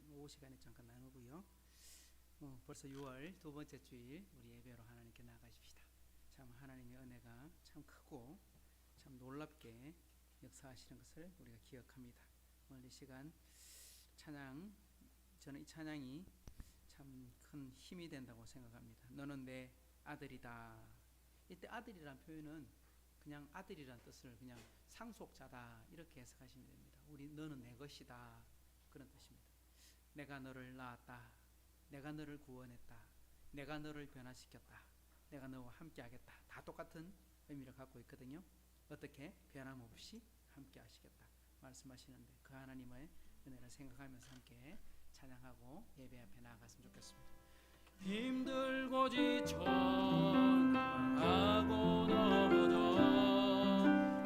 오후 시간에 잠깐 나누고요. 벌써 6월 두 번째 주일 우리 예배로 하나님께 나아가십시다. 참 하나님의 은혜가 참 크고 참 놀랍게 역사하시는 것을 우리가 기억합니다. 오늘 이 시간 찬양, 저는 이 찬양이 참 큰 힘이 된다고 생각합니다. 너는 내 아들이다. 이때 아들이라는 표현은 그냥 아들이란 뜻을 그냥 상속자다 이렇게 해석하시면 됩니다. 너는 내 것이다 그런 뜻입니다. 내가 너를 낳았다. 내가 너를 구원했다. 내가 너를 변화시켰다. 내가 너와 함께 하겠다. 다 똑같은 의미를 갖고 있거든요. 어떻게? 변함없이 함께 하시겠다 말씀하시는데 그 하나님의 은혜를 생각하면서 함께 찬양하고 예배 앞에 나아갔으면 좋겠습니다. 힘들고 지쳐 나가고 넘어져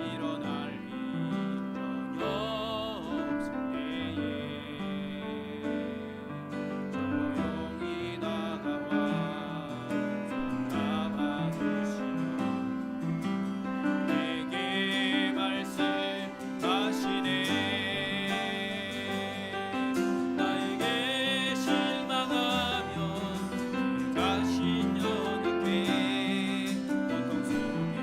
일어날 힘전혀 없을 때에 조용히 다가와 손 잡아주시며 내게 말씀하시네. 가신 여인께 고통 속에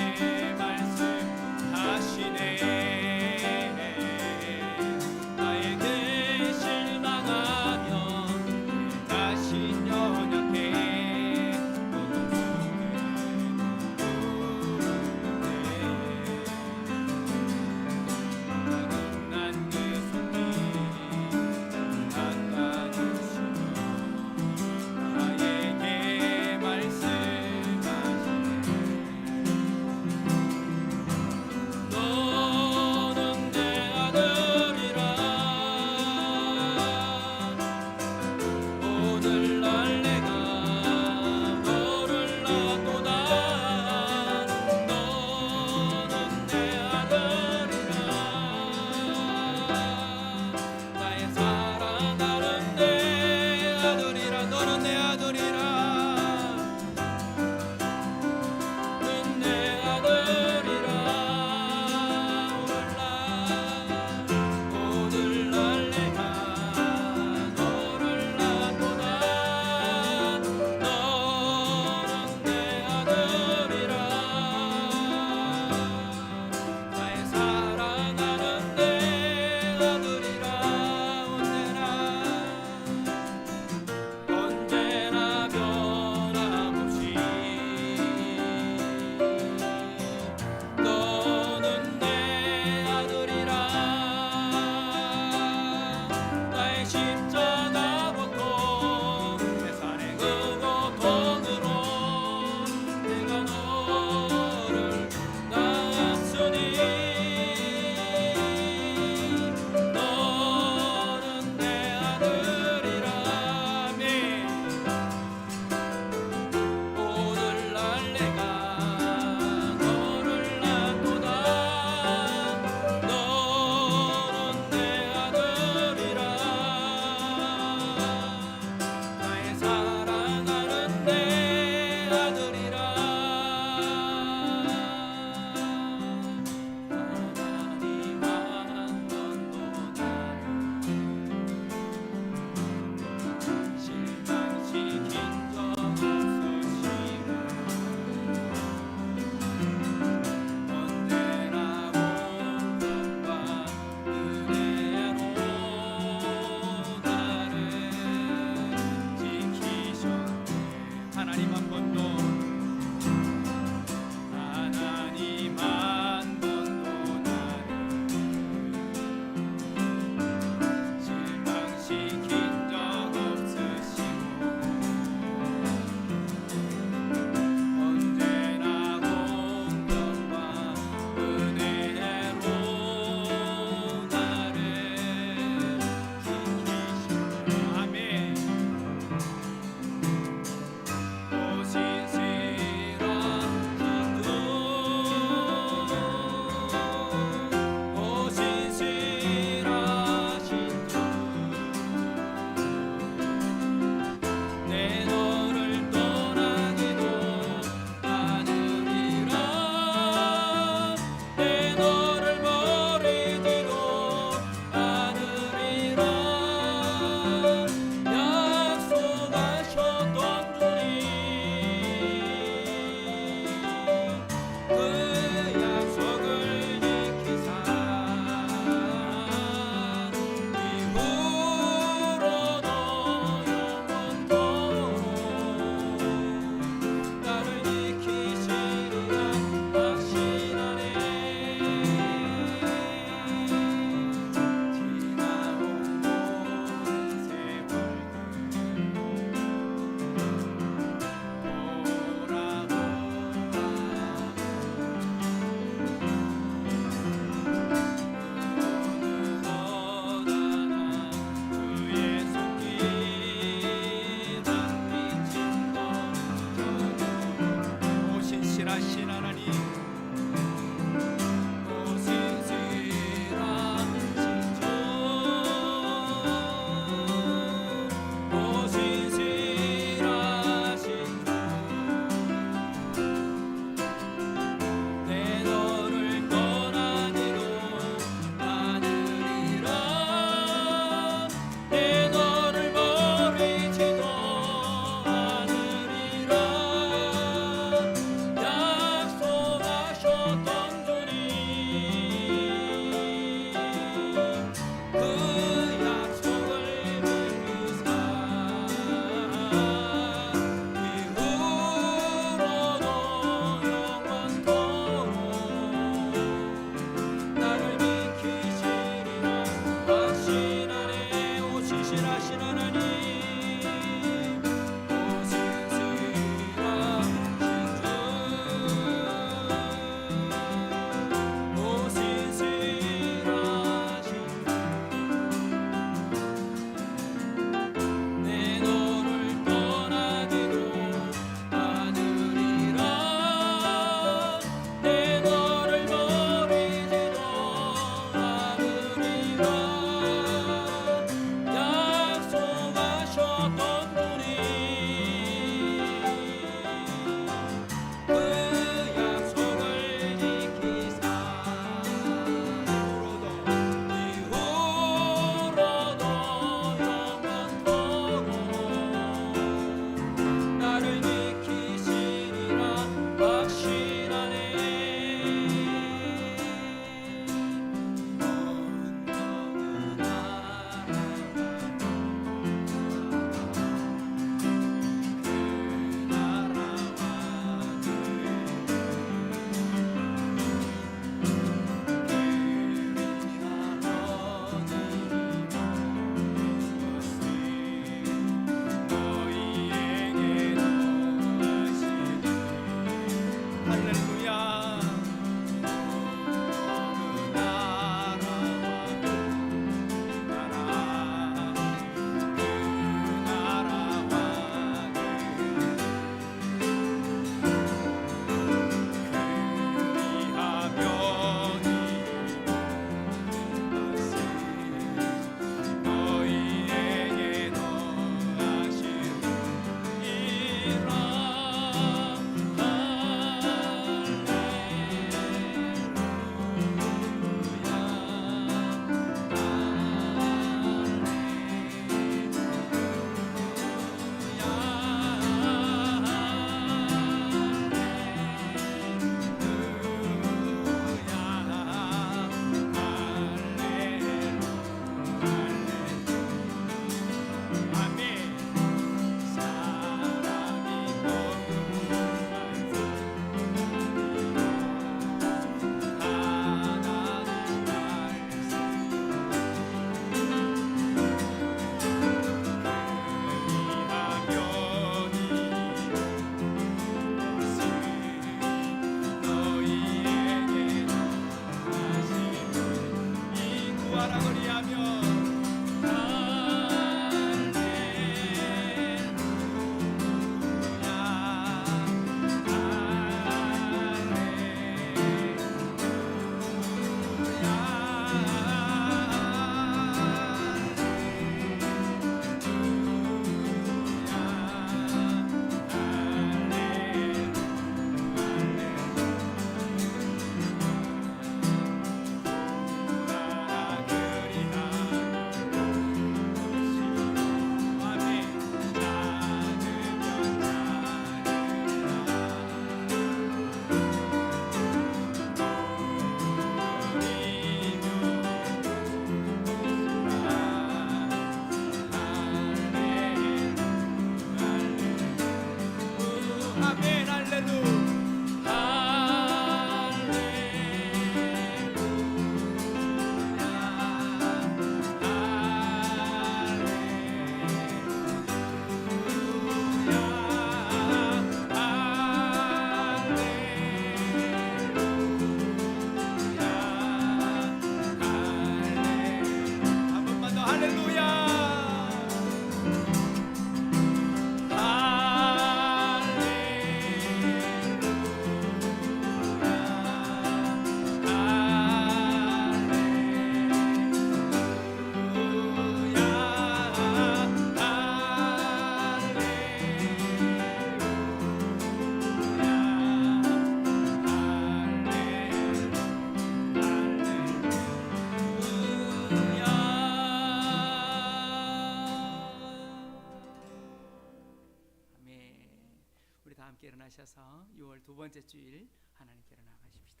함께 일어나셔서 6월 두 번째 주일 하나님께로 나가십시다.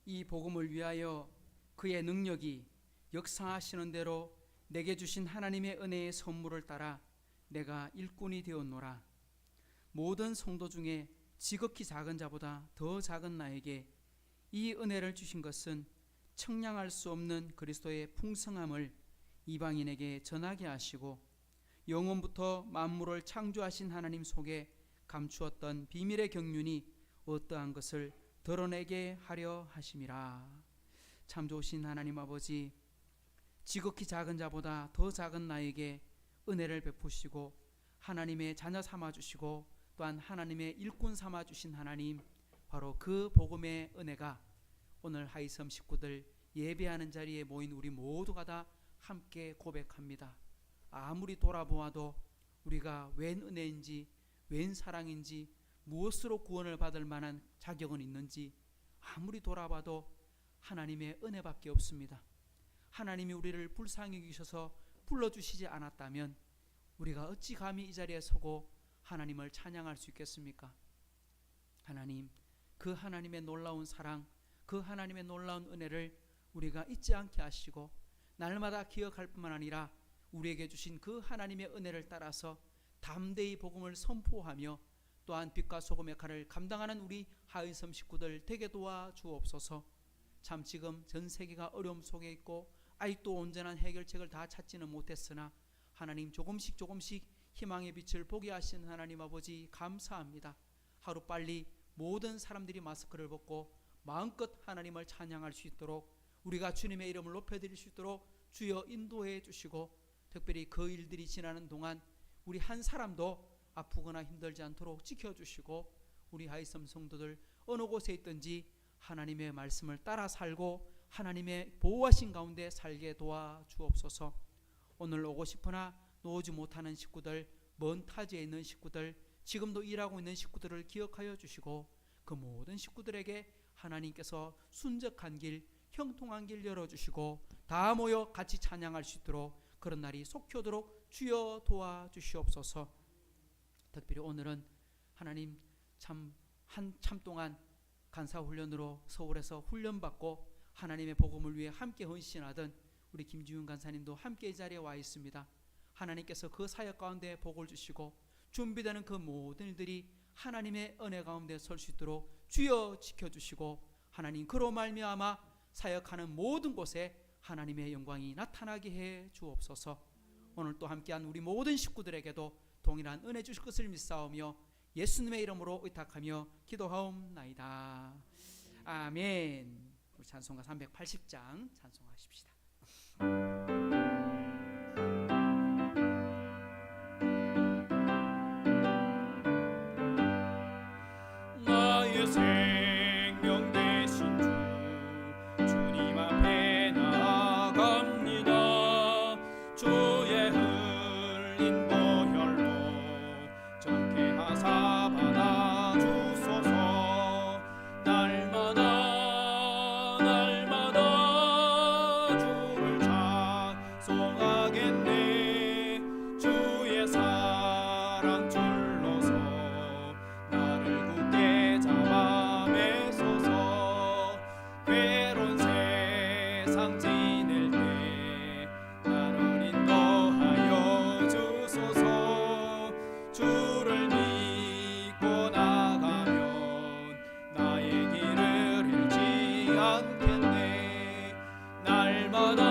이 복음을 위하여 그의 능력이 역사하시는 대로 내게 주신 하나님의 은혜의 선물을 따라 내가 일꾼이 되었노라. 모든 성도 중에 지극히 작은 자보다 더 작은 나에게 이 은혜를 주신 것은 청량할 수 없는 그리스도의 풍성함을 이방인에게 전하게 하시고 영원부터 만물을 창조하신 하나님 속에 감추었던 비밀의 경륜이 어떠한 것을 드러내게 하려 하심이라. 참 좋으신 하나님 아버지, 지극히 작은 자보다 더 작은 나에게 은혜를 베푸시고 하나님의 자녀 삼아주시고 또한 하나님의 일꾼 삼아주신 하나님, 바로 그 복음의 은혜가 오늘 하이섬 식구들 예배하는 자리에 모인 우리 모두가 다 함께 고백합니다. 아무리 돌아보아도 우리가 웬 은혜인지 웬 사랑인지 무엇으로 구원을 받을 만한 자격은 있는지 아무리 돌아봐도 하나님의 은혜밖에 없습니다. 하나님이 우리를 불쌍히 여기셔서 불러주시지 않았다면 우리가 어찌 감히 이 자리에 서고 하나님을 찬양할 수 있겠습니까? 하나님, 그 하나님의 놀라운 사랑, 그 하나님의 놀라운 은혜를 우리가 잊지 않게 하시고 날마다 기억할 뿐만 아니라 우리에게 주신 그 하나님의 은혜를 따라서 담대히 복음을 선포하며 또한 빛과 소금의 역할을 감당하는 우리 하이섬 식구들 되게 도와 주옵소서. 참 지금 전 세계가 어려움 속에 있고 아직도 온전한 해결책을 다 찾지는 못했으나 하나님 조금씩 희망의 빛을 보게 하시는 하나님 아버지 감사합니다. 하루빨리 모든 사람들이 마스크를 벗고 마음껏 하나님을 찬양할 수 있도록 우리가 주님의 이름을 높여드릴 수 있도록 주여 인도해 주시고, 특별히 그 일들이 지나는 동안 우리 한 사람도 아프거나 힘들지 않도록 지켜주시고 우리 하이섬 성도들 어느 곳에 있든지 하나님의 말씀을 따라 살고 하나님의 보호하신 가운데 살게 도와주옵소서. 오늘 오고 싶으나 오지 못하는 식구들, 먼 타지에 있는 식구들, 지금도 일하고 있는 식구들을 기억하여 주시고 그 모든 식구들에게 하나님께서 순적한 길, 형통한 길 열어주시고 다 모여 같이 찬양할 수 있도록 그런 날이 속히 오도록 주여 도와주시옵소서. 특별히 오늘은 하나님 한참 동안 간사훈련으로 서울에서 훈련받고 하나님의 복음을 위해 함께 헌신하던 우리 김지훈 간사님도 함께 이 자리에 와 있습니다. 하나님께서 그 사역 가운데 복을 주시고 준비되는 그 모든 일들이 하나님의 은혜 가운데 설 수 있도록 주여 지켜주시고 하나님 그로 말미암아 사역하는 모든 곳에 하나님의 영광이 나타나게 해 주옵소서. 오늘 또 함께한 우리 모든 식구들에게도 동일한 은혜 주실 것을 믿사오며 예수님의 이름으로 의탁하며 기도하옵나이다. 아멘. 우리 찬송가 380장 찬송하십시다. 나의 생명 되신 주 주님 앞에 나아갑니다. 주의 흘린 보혈로 정케 하사 받아주소서. 날마다 주를 찬송하겠네. 주의 사랑 줄로서 나를 굳게 잡아 매소서. 괴로운 세상 지낼 때 나를 인도하여 주소서. 주를 믿고 나가면 나의 길을 잃지 않겠네. 날마다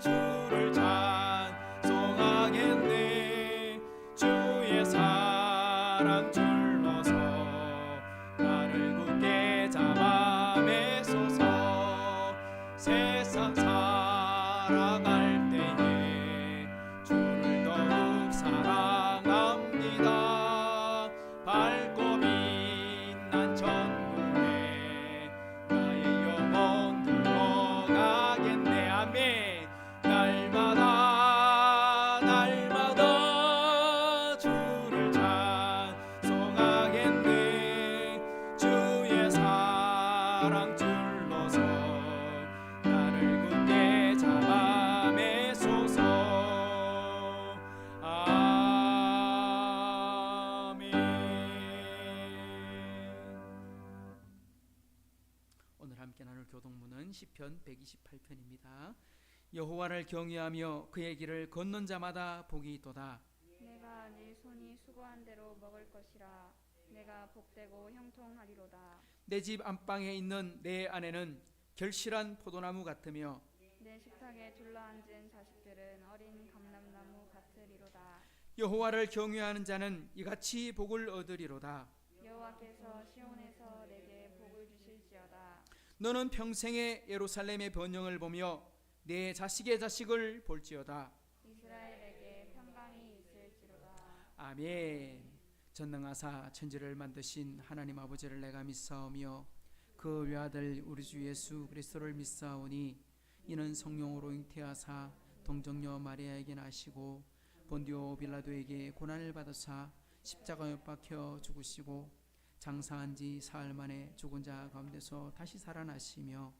주를 찬송하겠네. 주의 사랑 줄로서 나를 굳게 잡아 매소서. 세상 살아갈 때에 주를 더욱 사랑하 시편 128편입니다. 여호와를 경외하며 그의 길을 걷는 자마다 복이 있도다. 내가 내 손이 수고한 대로 먹을 것이라. 내가 복되고 형통하리로다. 내 집 안방에 있는 내 아내는 결실한 포도나무 같으며 내 식탁에 둘러앉은 자식들은 어린 감람나무 같으리로다. 여호와를 경외하는 자는 이같이 복을 얻으리로다. 여호와께서 시온에서 내게 복을 주실지어다. 너는 평생에 예루살렘의 번영을 보며 내 자식의 자식을 볼지어다. 이스라엘에게 평강이 있을지로다. 아멘. 전능하사 천지를 만드신 하나님 아버지를 내가 믿사오며 그 외아들 우리 주 예수 그리스도를 믿사오니 이는 성령으로 잉태하사 동정녀 마리아에게 나시고 본디오 빌라도에게 고난을 받으사 십자가에 못 박혀 죽으시고 장사한 지 사흘 만에 죽은 자 가운데서 다시 살아나시며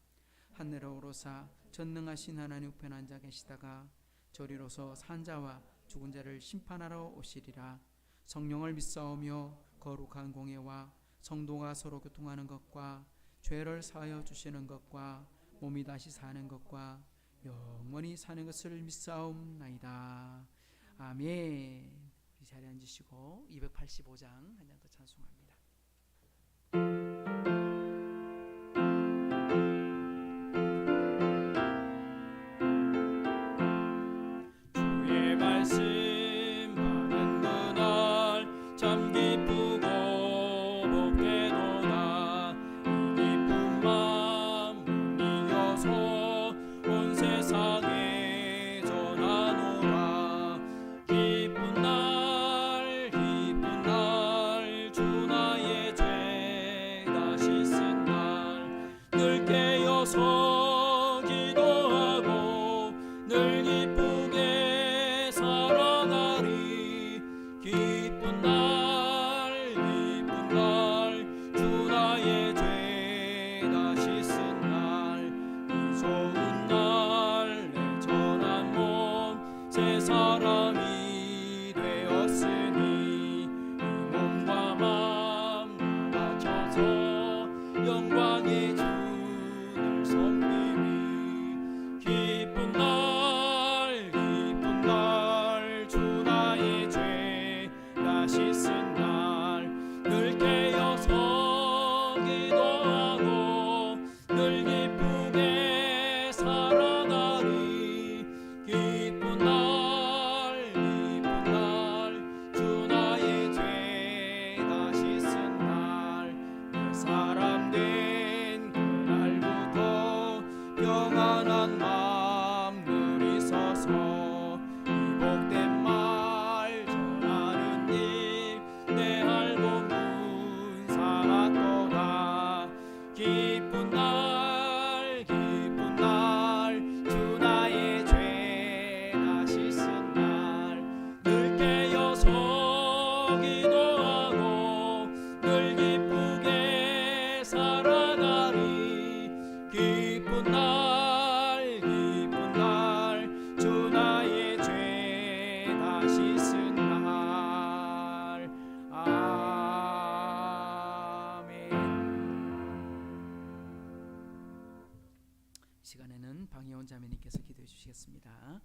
하늘로 오르사 전능하신 하나님 우편에 앉아 계시다가 저리로서 산 자와 죽은 자를 심판하러 오시리라. 성령을 믿사오며 거룩한 공예와 성도가 서로 교통하는 것과 죄를 사하여 주시는 것과 몸이 다시 사는 것과 영원히 사는 것을 믿사옵나이다. 아멘. 이 자리에 앉으시고 285장 한 장 더 찬송합니다. 주의 말씀 받은 그날 참 기쁘고 복되도다. 이 기쁜 마음 이어서 온 세상에 전하노라. 기쁜 날 주 나의 죄 다시 쓴 날 늘 깨어서 기도하고 늘 기쁘게 살아가리. 기쁜 날 주 나의 죄 다시 쓴 날 이 좋은 날 내 전한 몸 새 사람이 되었으니 이 몸과 마음 바쳐서 영광의 주를 섬기리. 기쁜 날 주 나의 죄 다시 쓴 날 늘 깨어서 기도하고 늘 기쁘게 살아가리. 기쁜 날 주 나의 죄 다시 쓴 날 내 사람 된 그날부터 평안한 마음 늘 있어서 이 복된 말 전하는 일 내 알고 문상하도다. 기쁜 날 주 나의 죄 다시 쓴 날 늘 깨어서 기도하고 늘 기쁘게 살아가리. 기쁜 날 주 나의 죄 다시 쓴 날. 아멘. 이 시간에는 방혜원 자매님께서 기도해 주시겠습니다.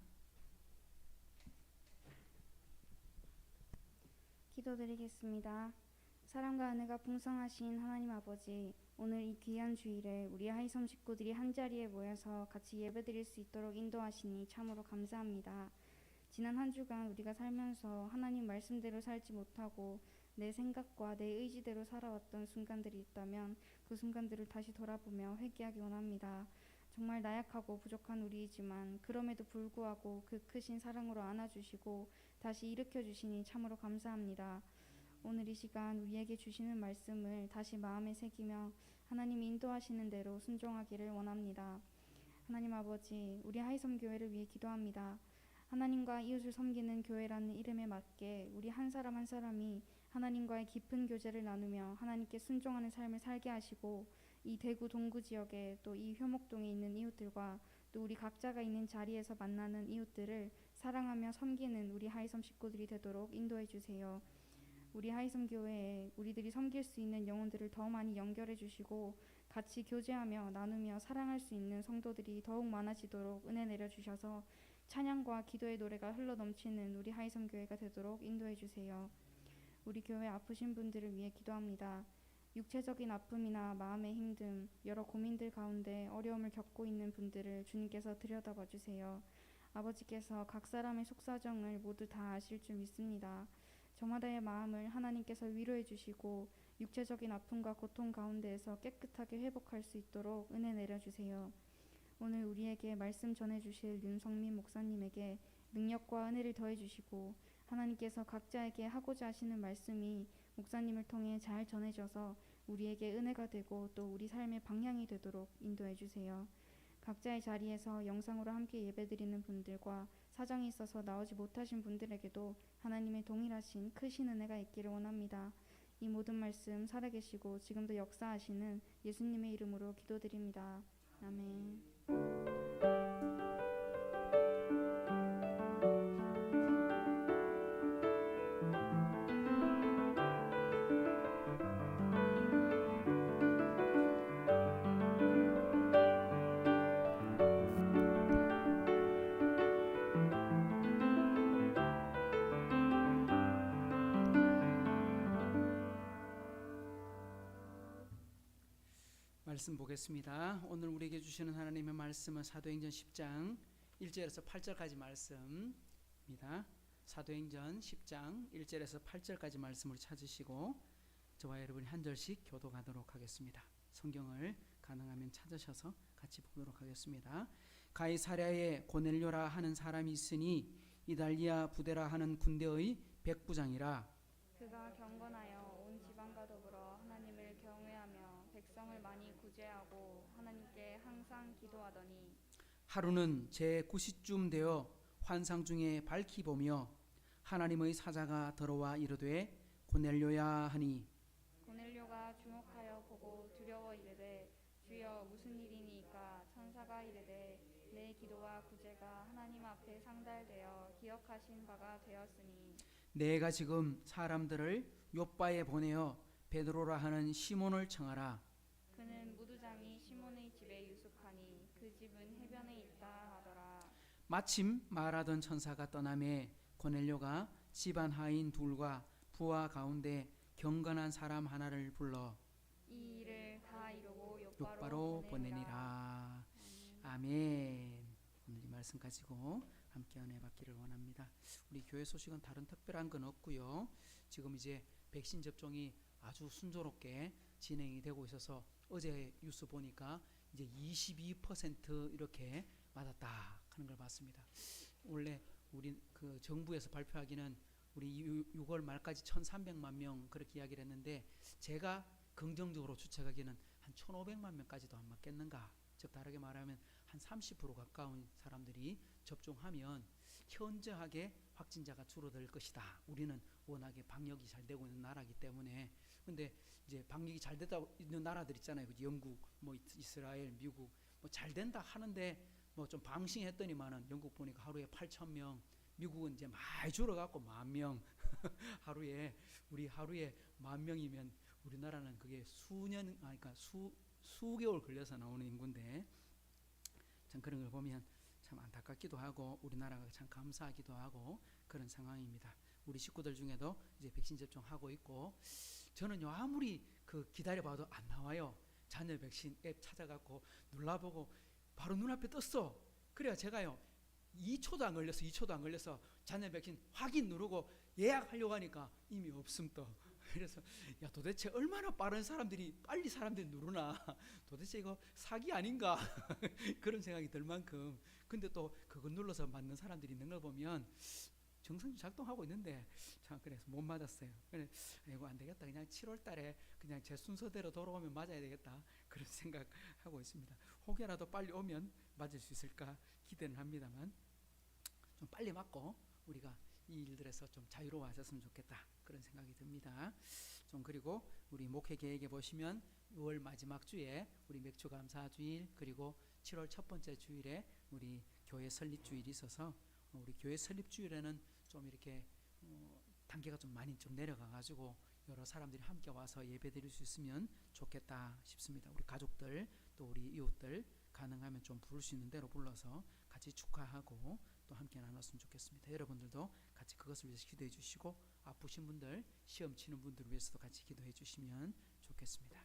기도드리겠습니다. 사랑과 은혜가 풍성하신 하나님 아버지, 오늘 이 귀한 주일에 우리 하이섬 식구들이 한자리에 모여서 같이 예배드릴 수 있도록 인도하시니 참으로 감사합니다. 지난 한 주간 우리가 살면서 하나님 말씀대로 살지 못하고 내 생각과 내 의지대로 살아왔던 순간들이 있다면 그 순간들을 다시 돌아보며 회개하기 원합니다. 정말 나약하고 부족한 우리이지만 그럼에도 불구하고 그 크신 사랑으로 안아주시고 다시 일으켜주시니 참으로 감사합니다. 오늘 이 시간 우리에게 주시는 말씀을 다시 마음에 새기며 하나님이 인도하시는 대로 순종하기를 원합니다. 하나님 아버지, 우리 하이섬 교회를 위해 기도합니다. 하나님과 이웃을 섬기는 교회라는 이름에 맞게 우리 한 사람 한 사람이 하나님과의 깊은 교제를 나누며 하나님께 순종하는 삶을 살게 하시고 이 대구 동구 지역에 또 이 효목동에 있는 이웃들과 또 우리 각자가 있는 자리에서 만나는 이웃들을 사랑하며 섬기는 우리 하이섬 식구들이 되도록 인도해 주세요. 우리 하이섬 교회에 우리들이 섬길 수 있는 영혼들을 더 많이 연결해 주시고 같이 교제하며 나누며 사랑할 수 있는 성도들이 더욱 많아지도록 은혜 내려주셔서 찬양과 기도의 노래가 흘러넘치는 우리 하이섬교회가 되도록 인도해 주세요. 우리 교회 아프신 분들을 위해 기도합니다. 육체적인 아픔이나 마음의 힘듦, 여러 고민들 가운데 어려움을 겪고 있는 분들을 주님께서 들여다봐 주세요. 아버지께서 각 사람의 속사정을 모두 다 아실 줄 믿습니다. 저마다의 마음을 하나님께서 위로해 주시고 육체적인 아픔과 고통 가운데에서 깨끗하게 회복할 수 있도록 은혜 내려주세요. 오늘 우리에게 말씀 전해주실 윤성민 목사님에게 능력과 은혜를 더해 주시고 하나님께서 각자에게 하고자 하시는 말씀이 목사님을 통해 잘 전해져서 우리에게 은혜가 되고 또 우리 삶의 방향이 되도록 인도해 주세요. 각자의 자리에서 영상으로 함께 예배드리는 분들과 사정이 있어서 나오지 못하신 분들에게도 하나님의 동일하신 크신 은혜가 있기를 원합니다. 이 모든 말씀 살아계시고 지금도 역사하시는 예수님의 이름으로 기도드립니다. 아멘. 말씀 보겠습니다. 오늘 우리에게 주시는 하나님의 말씀은 사도행전 10장 1절에서 8절까지 말씀입니다. 사도행전 10장 1절에서 8절까지 말씀을 찾으시고 저와 여러분이 한 절씩 교독하도록 하겠습니다. 성경을 가능하면 찾으셔서 같이 보도록 하겠습니다. 가이사랴에 고넬료라 하는 사람이 있으니 이달리아 부데라 하는 군대의 백부장이라. 그가 경건하여 온 지방과 더불어 하나님을 경외하며 백성을 많이 구제하고 하나님께 항상 기도하더니 하루는 제9시쯤 되어 환상 중에 밝히 보며 하나님의 사자가 들어와 이르되 고넬료야 하니 고넬료가 주목하여 보고 두려워 이르되 주여 무슨 일이니까 천사가 이르되 내 기도와 구제가 하나님 앞에 상달되어 기억하신 바가 되었으니 내가 지금 사람들을 요바에 보내어 베드로라 하는 시몬을 청하라. 그는 무두장이 시몬의 집에 유숙하니 그 집은 해변에 있다 하더라. 마침 말하던 천사가 떠나매 고넬료가 집안 하인 둘과 부하 가운데 경건한 사람 하나를 불러 이 일을 다 이루고 요바로 보내니라. 아멘. 오늘 이 말씀 가지고 함께 은혜 받기를 원합니다. 우리 교회 소식은 다른 특별한 건 없고요. 지금 이제 백신 접종이 아주 순조롭게 진행이 되고 있어서 어제 뉴스 보니까 이제 22% 이렇게 맞았다 하는 걸 봤습니다. 원래 우리 그 정부에서 발표하기는 우리 6월 말까지 1,300만 명 그렇게 이야기를 했는데 제가 긍정적으로 추측하기는 한 1,500만 명까지도 안 맞겠는가. 즉 다르게 말하면 한 30% 가까운 사람들이 접종하면 현저하게 확진자가 줄어들 것이다. 우리는 워낙에 방역이 잘 되고 있는 나라이기 때문에. 근데 이제 방역이 잘 되다 있는 나라들 있잖아요. 영국, 뭐 이스라엘, 미국 뭐 잘 된다 하는데 뭐 좀 방심했더니만은 영국 보니까 하루에 8,000명, 미국은 이제 많이 줄어갖고 10,000명 하루에. 우리 하루에 10,000명이면 우리나라는 그게 그러니까 수개월 걸려서 나오는 인구인데 참 그런 걸 보면 참 안타깝기도 하고 우리나라가 참 감사하기도 하고 그런 상황입니다. 우리 식구들 중에도 이제 백신 접종하고 있고 저는요 아무리 그 기다려봐도 안 나와요. 자녀 백신 앱 찾아갖고 눌러보고 바로 눈앞에 떴어. 그래야 제가요 2초도 안 걸려서 자녀 백신 확인 누르고 예약하려고 하니까 이미 없음 또. 그래서 야 도대체 얼마나 빨리 사람들이 누르나 도대체 이거 사기 아닌가 그런 생각이 들 만큼. 근데 또 그거 눌러서 맞는 사람들이 있는 걸 보면 정상적으로 작동하고 있는데 참 그래서 못 맞았어요. 그래 이거 안 되겠다. 그냥 7월 달에 그냥 제 순서대로 돌아오면 맞아야 되겠다. 그런 생각하고 있습니다. 혹여라도 빨리 오면 맞을 수 있을까 기대는 합니다만 좀 빨리 맞고 우리가 이 일들에서 좀 자유로워하셨으면 좋겠다 그런 생각이 듭니다. 좀 그리고 우리 목회 계획에 보시면 6월 마지막 주에 우리 맥주 감사 주일 그리고 7월 첫 번째 주일에 우리 교회 설립 주일이 있어서 우리 교회 설립 주일에는 좀 이렇게 단계가 좀 많이 좀 내려가 가지고 여러 사람들이 함께 와서 예배드릴 수 있으면 좋겠다 싶습니다. 우리 가족들 또 우리 이웃들 가능하면 좀 부를 수 있는 대로 불러서 같이 축하하고 또 함께 나눴으면 좋겠습니다. 여러분들도 같이 그것을 위해서 기도해 주시고 아프신 분들, 시험 치는 분들을 위해서도 같이 기도해 주시면 좋겠습니다.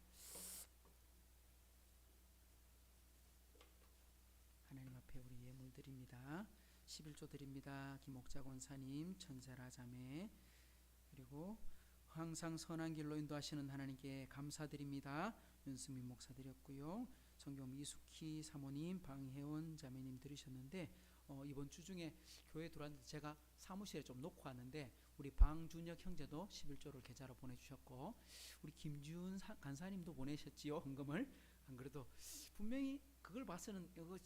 하나님 앞에 우리 예물 드립니다. 11조 드립니다. 김옥자 권사님, 천세라 자매, 그리고 항상 선한 길로 인도하시는 하나님께 감사드립니다. 윤수민 목사 드렸고요. 성경 이숙희 사모님, 방혜원 자매님 드리셨는데 이번 주 중에 교회 들어왔는데 제가 사무실에 좀 놓고 왔는데 우리 방준혁 형제도 11조를 계좌로 보내주셨고 우리 김지훈 간사님도 보내셨지요, 헌금을. 안 그래도 분명히 그걸 봐서는 이거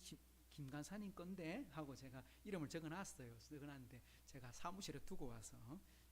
김 간사님 건데 하고 제가 이름을 적어놨어요. 적어놨는데 제가 사무실에 두고 와서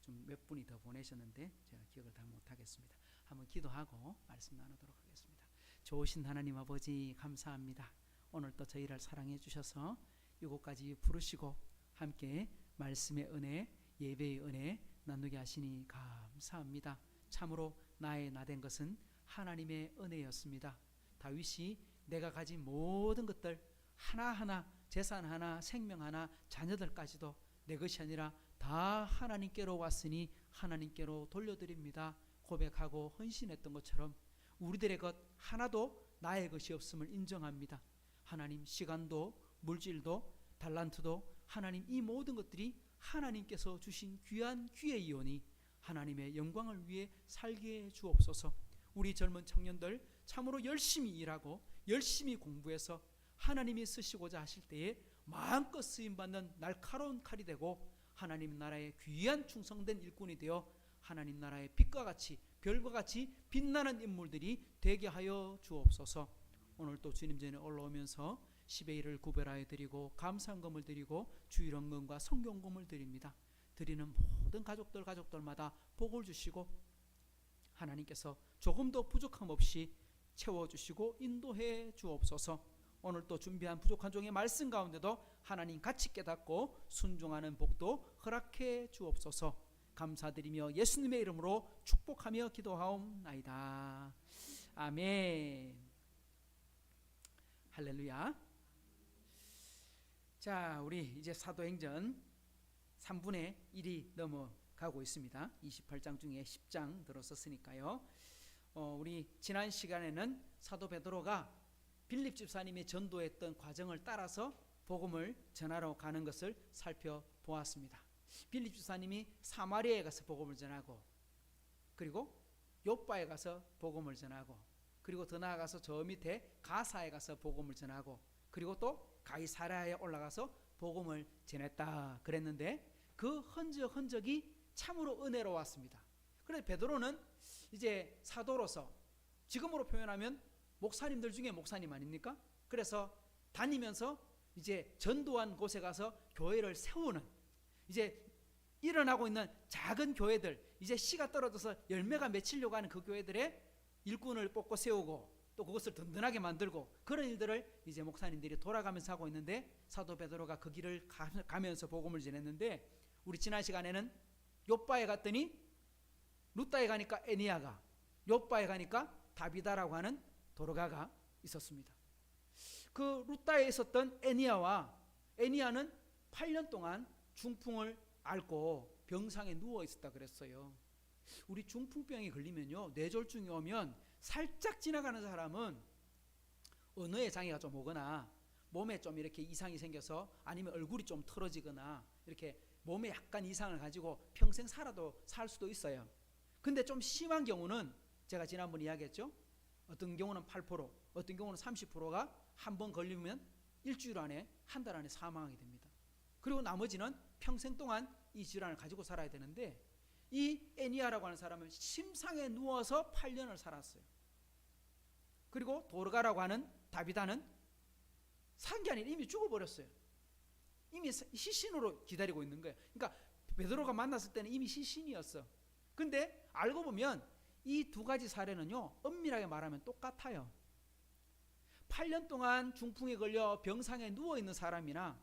좀 몇 분이 더 보내셨는데 제가 기억을 다 못하겠습니다. 한번 기도하고 말씀 나누도록 하겠습니다. 좋으신 하나님 아버지 감사합니다. 오늘 또 저희를 사랑해 주셔서 이곳까지 부르시고 함께 말씀의 은혜, 예배의 은혜 나누게 하시니 감사합니다. 참으로 나의 나된 것은 하나님의 은혜였습니다. 다윗이 내가 가진 모든 것들 하나하나, 재산 하나, 생명 하나, 자녀들까지도 내 것이 아니라 다 하나님께로 왔으니 하나님께로 돌려드립니다 고백하고 헌신했던 것처럼 우리들의 것 하나도 나의 것이 없음을 인정합니다. 하나님, 시간도 물질도 달란트도 하나님, 이 모든 것들이 하나님께서 주신 귀한 기회이오니 하나님의 영광을 위해 살게 주옵소서. 우리 젊은 청년들 참으로 열심히 일하고 열심히 공부해서 하나님이 쓰시고자 하실 때에 마음껏 쓰임받는 날카로운 칼이 되고 하나님 나라의 귀한 충성된 일꾼이 되어 하나님 나라의 빛과 같이 별과 같이 빛나는 인물들이 되게 하여 주옵소서. 오늘 또 주님 전에 올라오면서 10의 1을 구별하여 드리고 감사헌금을 드리고 주일헌금과 성경금을 드립니다. 드리는 모든 가족들마다 복을 주시고 하나님께서 조금도 부족함 없이 채워주시고 인도해 주옵소서. 오늘 또 준비한 부족한 종의 말씀 가운데도 하나님 같이 깨닫고 순종하는 복도 허락해 주옵소서. 감사드리며 예수님의 이름으로 축복하며 기도하옵나이다. 아멘. 할렐루야. 자, 우리 이제 사도행전 3분의 1이 넘어가고 있습니다. 28장 중에 10장 들었었으니까요. 우리 지난 시간에는 사도 베드로가 빌립 집사님이 전도했던 과정을 따라서 복음을 전하러 가는 것을 살펴보았습니다. 빌립 집사님이 사마리아에 가서 복음을 전하고 그리고 요빠에 가서 복음을 전하고 그리고 더 나아가서 저 밑에 가사에 가서 복음을 전하고 그리고 또 가이사랴에 올라가서 복음을 전했다 그랬는데 그 흔적이 참으로 은혜로웠습니다. 그래서 베드로는 이제 사도로서 지금으로 표현하면 목사님들 중에 목사님 아닙니까? 그래서 다니면서 이제 전도한 곳에 가서 교회를 세우는 이제 일어나고 있는 작은 교회들 이제 씨가 떨어져서 열매가 맺히려고 하는 그 교회들의 일꾼을 뽑고 세우고 또 그것을 든든하게 만들고 그런 일들을 이제 목사님들이 돌아가면서 하고 있는데 사도 베드로가 그 길을 가면서 복음을 전했는데 우리 지난 시간에는 요빠에 갔더니 루다에 가니까 에니야가 요빠에 가니까 다비다라고 하는 도르가가 있었습니다. 그 루다에 있었던 에니야는 8년 동안 중풍을 앓고 병상에 누워 있었다 그랬어요. 우리 중풍병이 걸리면요 뇌졸중이 오면 살짝 지나가는 사람은 언어의 장애가 좀 오거나 몸에 좀 이렇게 이상이 생겨서 아니면 얼굴이 좀 틀어지거나 이렇게 몸에 약간 이상을 가지고 평생 살 수도 있어요. 근데 좀 심한 경우는 제가 지난번에 이야기했죠. 어떤 경우는 8%, 어떤 경우는 30%가 한 번 걸리면 일주일 안에 한 달 안에 사망하게 됩니다. 그리고 나머지는 평생 동안 이 질환을 가지고 살아야 되는데 이 에니야라고 하는 사람은 침상에 누워서 8년을 살았어요. 그리고 도르가라고 하는 다비다는 산 게 아니라 이미 죽어버렸어요. 이미 시신으로 기다리고 있는 거예요. 그러니까 베드로가 만났을 때는 이미 시신이었어. 근데 알고 보면 이 두 가지 사례는요 엄밀하게 말하면 똑같아요. 8년 동안 중풍에 걸려 병상에 누워있는 사람이나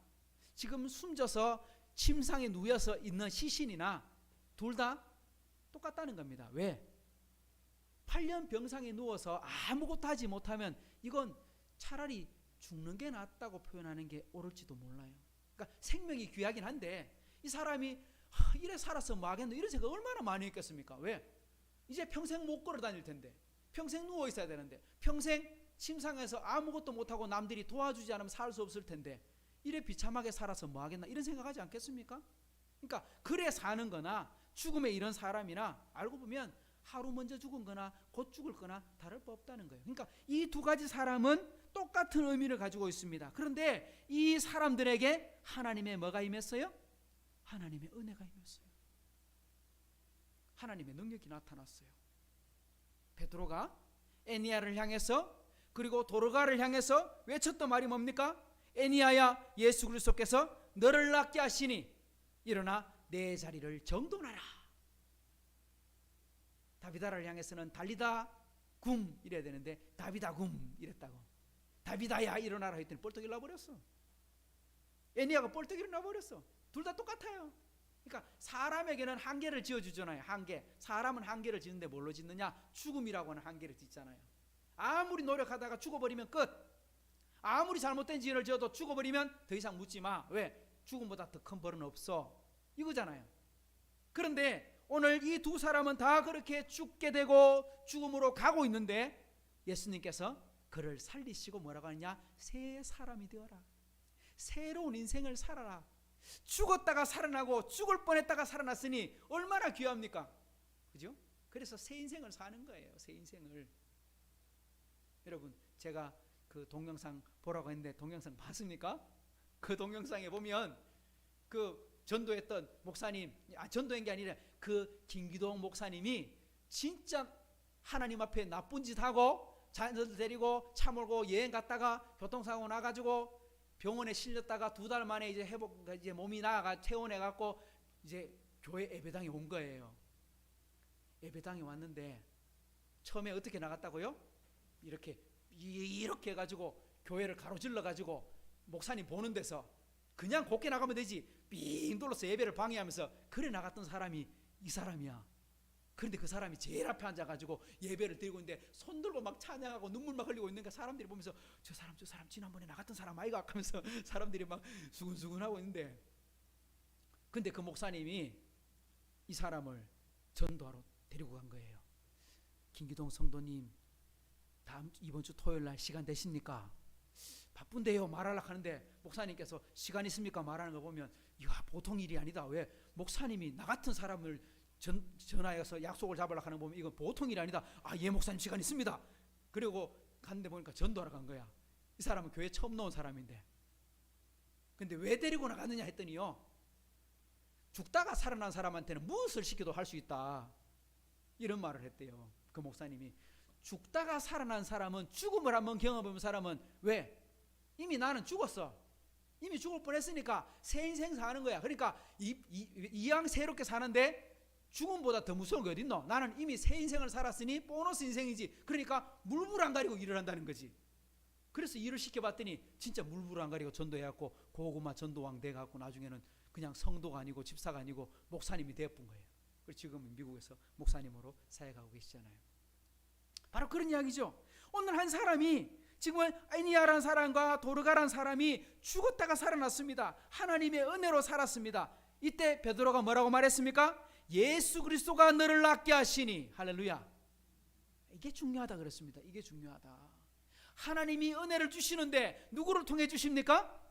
지금 숨져서 침상에 누워서 있는 시신이나 둘 다 똑같다는 겁니다. 왜? 8년 병상에 누워서 아무것도 하지 못하면 이건 차라리 죽는 게 낫다고 표현하는 게 옳을지도 몰라요. 그러니까 생명이 귀하긴 한데 이 사람이 이래 살아서 뭐 하겠노 이런 생각 얼마나 많이 했겠습니까? 왜? 이제 평생 못 걸어 다닐 텐데, 평생 누워 있어야 되는데, 평생 침상에서 아무것도 못하고 남들이 도와주지 않으면 살 수 없을 텐데 이래 비참하게 살아서 뭐 하겠나 이런 생각하지 않겠습니까? 그러니까 그래 사는 거나 죽음에 이런 사람이나 알고 보면 하루 먼저 죽은 거나 곧 죽을 거나 다를 바 없다는 거예요. 그러니까 이 두 가지 사람은 똑같은 의미를 가지고 있습니다. 그런데 이 사람들에게 하나님의 뭐가 임했어요? 하나님의 은혜가 임했어요. 하나님의 능력이 나타났어요. 베드로가 에니야를 향해서 그리고 도르가를 향해서 외쳤던 말이 뭡니까? 에니야야, 예수 그리스도께서 너를 낫게 하시니 일어나 내 자리를 정돈하라. 다비다를 향해서는 달리다 굼 이래야 되는데 다비다 굼 이랬다고. 다비다야 일어나라 했더니 뻘떡 일어나버렸어. 에니야가 뻘떡 일어나버렸어. 둘 다 똑같아요. 그러니까 사람에게는 한계를 지어주잖아요. 한계. 사람은 한계를 짓는데 뭘로 짓느냐? 죽음이라고 하는 한계를 짓잖아요. 아무리 노력하다가 죽어버리면 끝. 아무리 잘못된 죄를 지어도 죽어버리면 더 이상 묻지 마. 왜? 죽음보다 더 큰 벌은 없어. 이거잖아요. 그런데 오늘 이 두 사람은 다 그렇게 죽게 되고 죽음으로 가고 있는데 예수님께서 그를 살리시고 뭐라고 하느냐? 새 사람이 되어라. 새로운 인생을 살아라. 죽었다가 살아나고 죽을 뻔했다가 살아났으니 얼마나 귀합니까? 그죠? 그래서 새 인생을 사는 거예요. 새 인생을. 여러분, 제가 그 동영상 보라고 했는데 동영상 봤습니까? 그 동영상에 보면 그 전도했던 목사님, 전도한 게 아니라 그 김기동 목사님이 진짜 하나님 앞에 나쁜 짓 하고 자녀들 데리고 차 몰고 여행 갔다가 교통사고 나가지고 병원에 실렸다가 2달 만에 이제 이제 몸이 나아가 퇴원해 갖고 이제 교회 예배당에 온 거예요. 예배당에 왔는데 처음에 어떻게 나갔다고요? 이렇게 해가지고 교회를 가로질러 가지고 목사님 보는 데서 그냥 곱게 나가면 되지 삥 둘러서 예배를 방해하면서 그래 나갔던 사람이 이 사람이야. 그런데 그 사람이 제일 앞에 앉아가지고 예배를 드리고 있는데 손 들고 막 찬양하고 눈물 막 흘리고 있는 거 사람들이 보면서 저 사람 지난번에 나갔던 사람 아이가 하면서 사람들이 막 수근수근하고 있는데, 근데 그 목사님이 이 사람을 전도하러 데리고 간 거예요. 김기동 성도님 이번 주 토요일 날 시간 되십니까? 바쁜데요 말하려고 하는데 목사님께서 시간 있습니까? 말하는 거 보면 이거 보통 일이 아니다. 왜? 목사님이 나 같은 사람을 전화해서 약속을 잡으려고 하는 거 보면 이건 보통 일이 아니다. 예 목사님 시간 있습니다. 그리고 갔는데 보니까 전도하러 간 거야. 이 사람은 교회 처음 나온 사람인데. 근데 왜 데리고 나갔느냐 했더니요, 죽다가 살아난 사람한테는 무엇을 시켜도 할 수 있다 이런 말을 했대요. 그 목사님이 죽다가 살아난 사람은, 죽음을 한번 경험해본 사람은 왜? 이미 나는 죽었어. 이미 죽을 뻔했으니까 새 인생 사는 거야. 그러니까 이왕 새롭게 사는데 죽음보다 더 무서운 게 어딨노? 나는 이미 새 인생을 살았으니 보너스 인생이지. 그러니까 물불 안 가리고 일을 한다는 거지. 그래서 일을 시켜봤더니 진짜 물불 안 가리고 전도해갖고 고구마 전도왕 돼갖고 나중에는 그냥 성도가 아니고 집사가 아니고 목사님이 되어본 거예요. 그리고 지금은 미국에서 목사님으로 사역하고 계시잖아요. 바로 그런 이야기죠. 오늘 한 사람이 지금 에니야라는 사람과 도르가라는 사람이 죽었다가 살아났습니다. 하나님의 은혜로 살았습니다. 이때 베드로가 뭐라고 말했습니까? 예수 그리스도가 너를 낫게 하시니. 할렐루야. 이게 중요하다 그랬습니다. 이게 중요하다. 하나님이 은혜를 주시는데 누구를 통해 주십니까?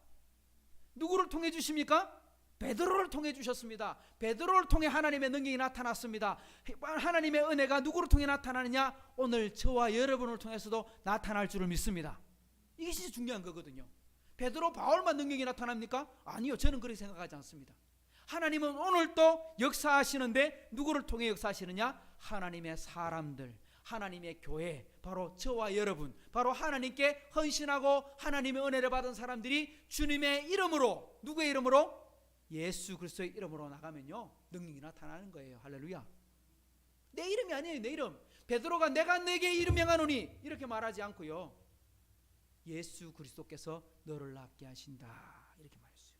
누구를 통해 주십니까? 베드로를 통해 주셨습니다. 베드로를 통해 하나님의 능력이 나타났습니다. 하나님의 은혜가 누구를 통해 나타나느냐? 오늘 저와 여러분을 통해서도 나타날 줄을 믿습니다. 이게 진짜 중요한 거거든요. 베드로, 바울만 능력이 나타납니까? 아니요, 저는 그렇게 생각하지 않습니다. 하나님은 오늘도 역사하시는데 누구를 통해 역사하시느냐? 하나님의 사람들, 하나님의 교회, 바로 저와 여러분, 바로 하나님께 헌신하고 하나님의 은혜를 받은 사람들이 주님의 이름으로, 누구의 이름으로? 예수 그리스도의 이름으로 나가면요 능력이 나타나는 거예요. 할렐루야. 내 이름이 아니에요. 내 이름. 베드로가 내가 내게 이름 명하노니 이렇게 말하지 않고요, 예수 그리스도께서 너를 낫게 하신다 이렇게 말했어요.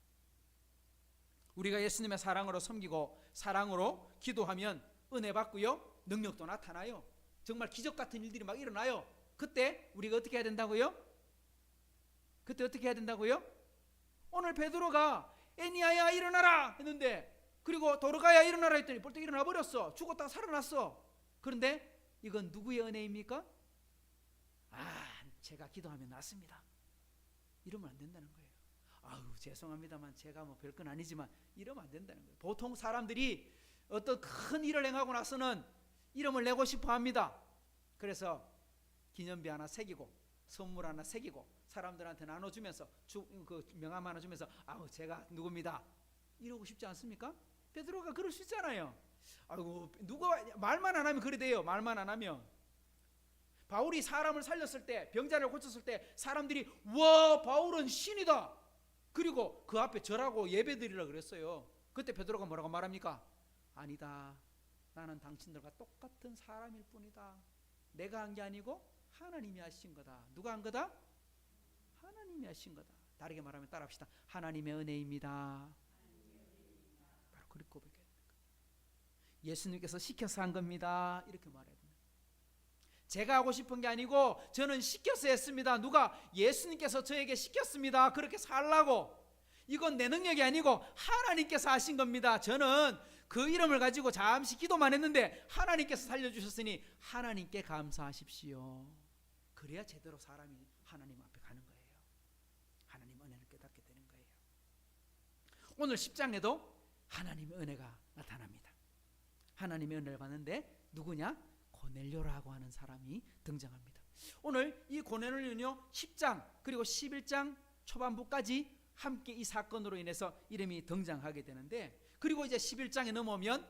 우리가 예수님의 사랑으로 섬기고 사랑으로 기도하면 은혜 받고요 능력도 나타나요. 정말 기적 같은 일들이 막 일어나요. 그때 우리가 어떻게 해야 된다고요? 그때 어떻게 해야 된다고요? 오늘 베드로가 에니야야 일어나라 했는데, 그리고 도르가야 일어나라 했더니 벌떡 일어나 버렸어. 죽었다가 살아났어. 그런데 이건 누구의 은혜입니까? 제가 기도하면 낫습니다, 이러면 안 된다는 거예요. 죄송합니다만 제가 뭐 별건 아니지만 이러면 안 된다는 거예요. 보통 사람들이 어떤 큰 일을 행하고 나서는 이름을 내고 싶어 합니다. 그래서 기념비 하나 새기고 선물 하나 새기고 사람들한테 나눠주면서 그 명함 하나 주면서 제가 누굽니다 이러고 싶지 않습니까? 베드로가 그럴 수 있잖아요. 누가 말만 안 하면 그래 돼요. 말만 안 하면. 바울이 사람을 살렸을 때, 병자를 고쳤을 때 사람들이 와, 바울은 신이다, 그리고 그 앞에 절하고 예배드리라 그랬어요. 그때 베드로가 뭐라고 말합니까? 아니다, 나는 당신들과 똑같은 사람일 뿐이다. 내가 한 게 아니고 하나님이 하신 거다. 누가 한 거다? 하나님이 하신 거다. 다르게 말하면 따라합시다. 하나님의 은혜입니다. 바로 그렇게 고백해야 됩니다. 예수님께서 시켜서 한 겁니다, 이렇게 말해야 됩니다. 제가 하고 싶은 게 아니고 저는 시켜서 했습니다. 누가? 예수님께서 저에게 시켰습니다. 그렇게 살라고. 이건 내 능력이 아니고 하나님께서 하신 겁니다. 저는 그 이름을 가지고 잠시 기도만 했는데 하나님께서 살려주셨으니 하나님께 감사하십시오. 그래야 제대로 사람이 하나님 앞에 가는 거예요. 하나님 은혜를 깨닫게 되는 거예요. 오늘 10장에도 하나님의 은혜가 나타납니다. 하나님의 은혜를 받는데 누구냐? 고넬료라고 하는 사람이 등장합니다. 오늘 이 고넬료는요 10장 그리고 11장 초반부까지 함께 이 사건으로 인해서 이름이 등장하게 되는데, 그리고 이제 11장에 넘어오면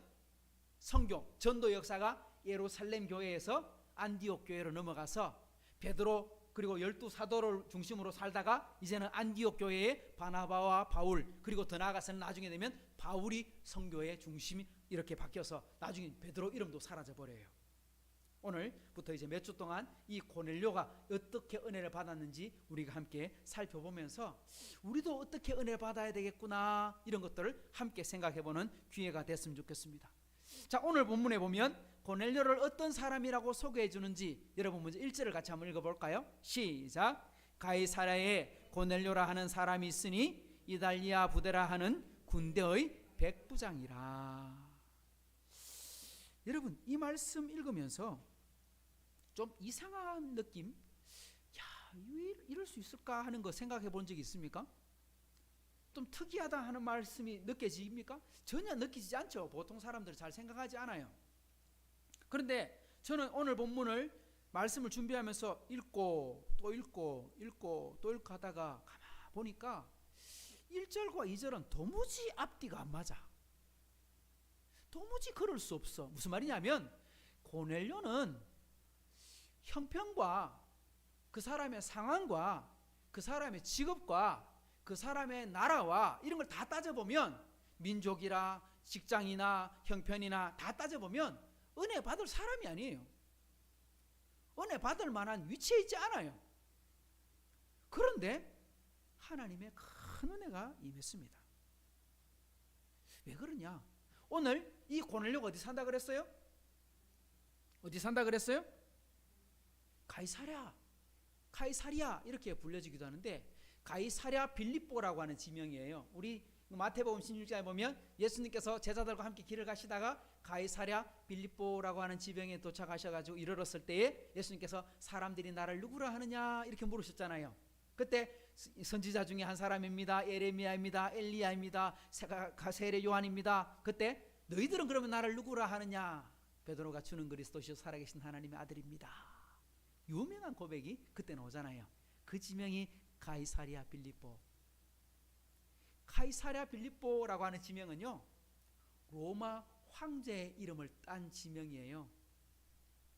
선교 전도 역사가 예루살렘 교회에서 안디옥 교회로 넘어가서 베드로 그리고 12사도를 중심으로 살다가 이제는 안디옥 교회의 바나바와 바울, 그리고 더 나아가서는 나중에 되면 바울이 선교의 중심이 이렇게 바뀌어서 나중에 베드로 이름도 사라져 버려요. 오늘부터 이제 몇 주 동안 이 고넬료가 어떻게 은혜를 받았는지 우리가 함께 살펴보면서 우리도 어떻게 은혜를 받아야 되겠구나, 이런 것들을 함께 생각해보는 기회가 됐으면 좋겠습니다. 자, 오늘 본문에 보면 고넬료를 어떤 사람이라고 소개해 주는지 여러분 먼저 1절을 같이 한번 읽어볼까요? 시작. 가이사랴에 고넬료라 하는 사람이 있으니 이달리아 부대라 하는 군대의 백부장이라. 여러분, 이 말씀 읽으면서 좀 이상한 느낌, 왜 이럴 수 있을까 하는 거 생각해 본 적이 있습니까? 좀 특이하다 하는 말씀이 느껴집니까? 전혀 느끼지 않죠. 보통 사람들은 잘 생각하지 않아요. 그런데 저는 오늘 본문을 말씀을 준비하면서 읽고 또 읽고 하다가 가만 보니까 1절과 2절은 도무지 앞뒤가 안 맞아. 도무지 그럴 수 없어. 무슨 말이냐면 고넬료는 형편과 그 사람의 상황과 그 사람의 직업과 그 사람의 나라와 이런 걸 다 따져보면, 민족이나 직장이나 형편이나 다 따져보면 은혜 받을 사람이 아니에요. 은혜 받을 만한 위치에 있지 않아요. 그런데 하나님의 큰 은혜가 임했습니다. 왜 그러냐? 오늘 이 고넬료가 어디 산다 그랬어요? 어디 산다 그랬어요? 가이사랴 이렇게 불려지기도 하는데, 가이사랴 빌립보라고 하는 지명이에요. 우리 마태복음 16장에 보면 예수님께서 제자들과 함께 길을 가시다가 가이사랴 빌립보라고 하는 지명에 도착하셔가지고 이르렀을 때에 예수님께서 사람들이 나를 누구라 하느냐 이렇게 물으셨잖아요. 그때 선지자 중에 한 사람입니다, 예레미야입니다, 엘리야입니다, 세례 요한입니다. 그때 너희들은 그러면 나를 누구라 하느냐? 베드로가 주는 그리스도시요 살아계신 하나님의 아들입니다. 유명한 고백이 그때 나오잖아요. 그 지명이 가이사랴 빌립보. 가이사랴 빌립보라고 하는 지명은요, 로마 황제의 이름을 딴 지명이에요.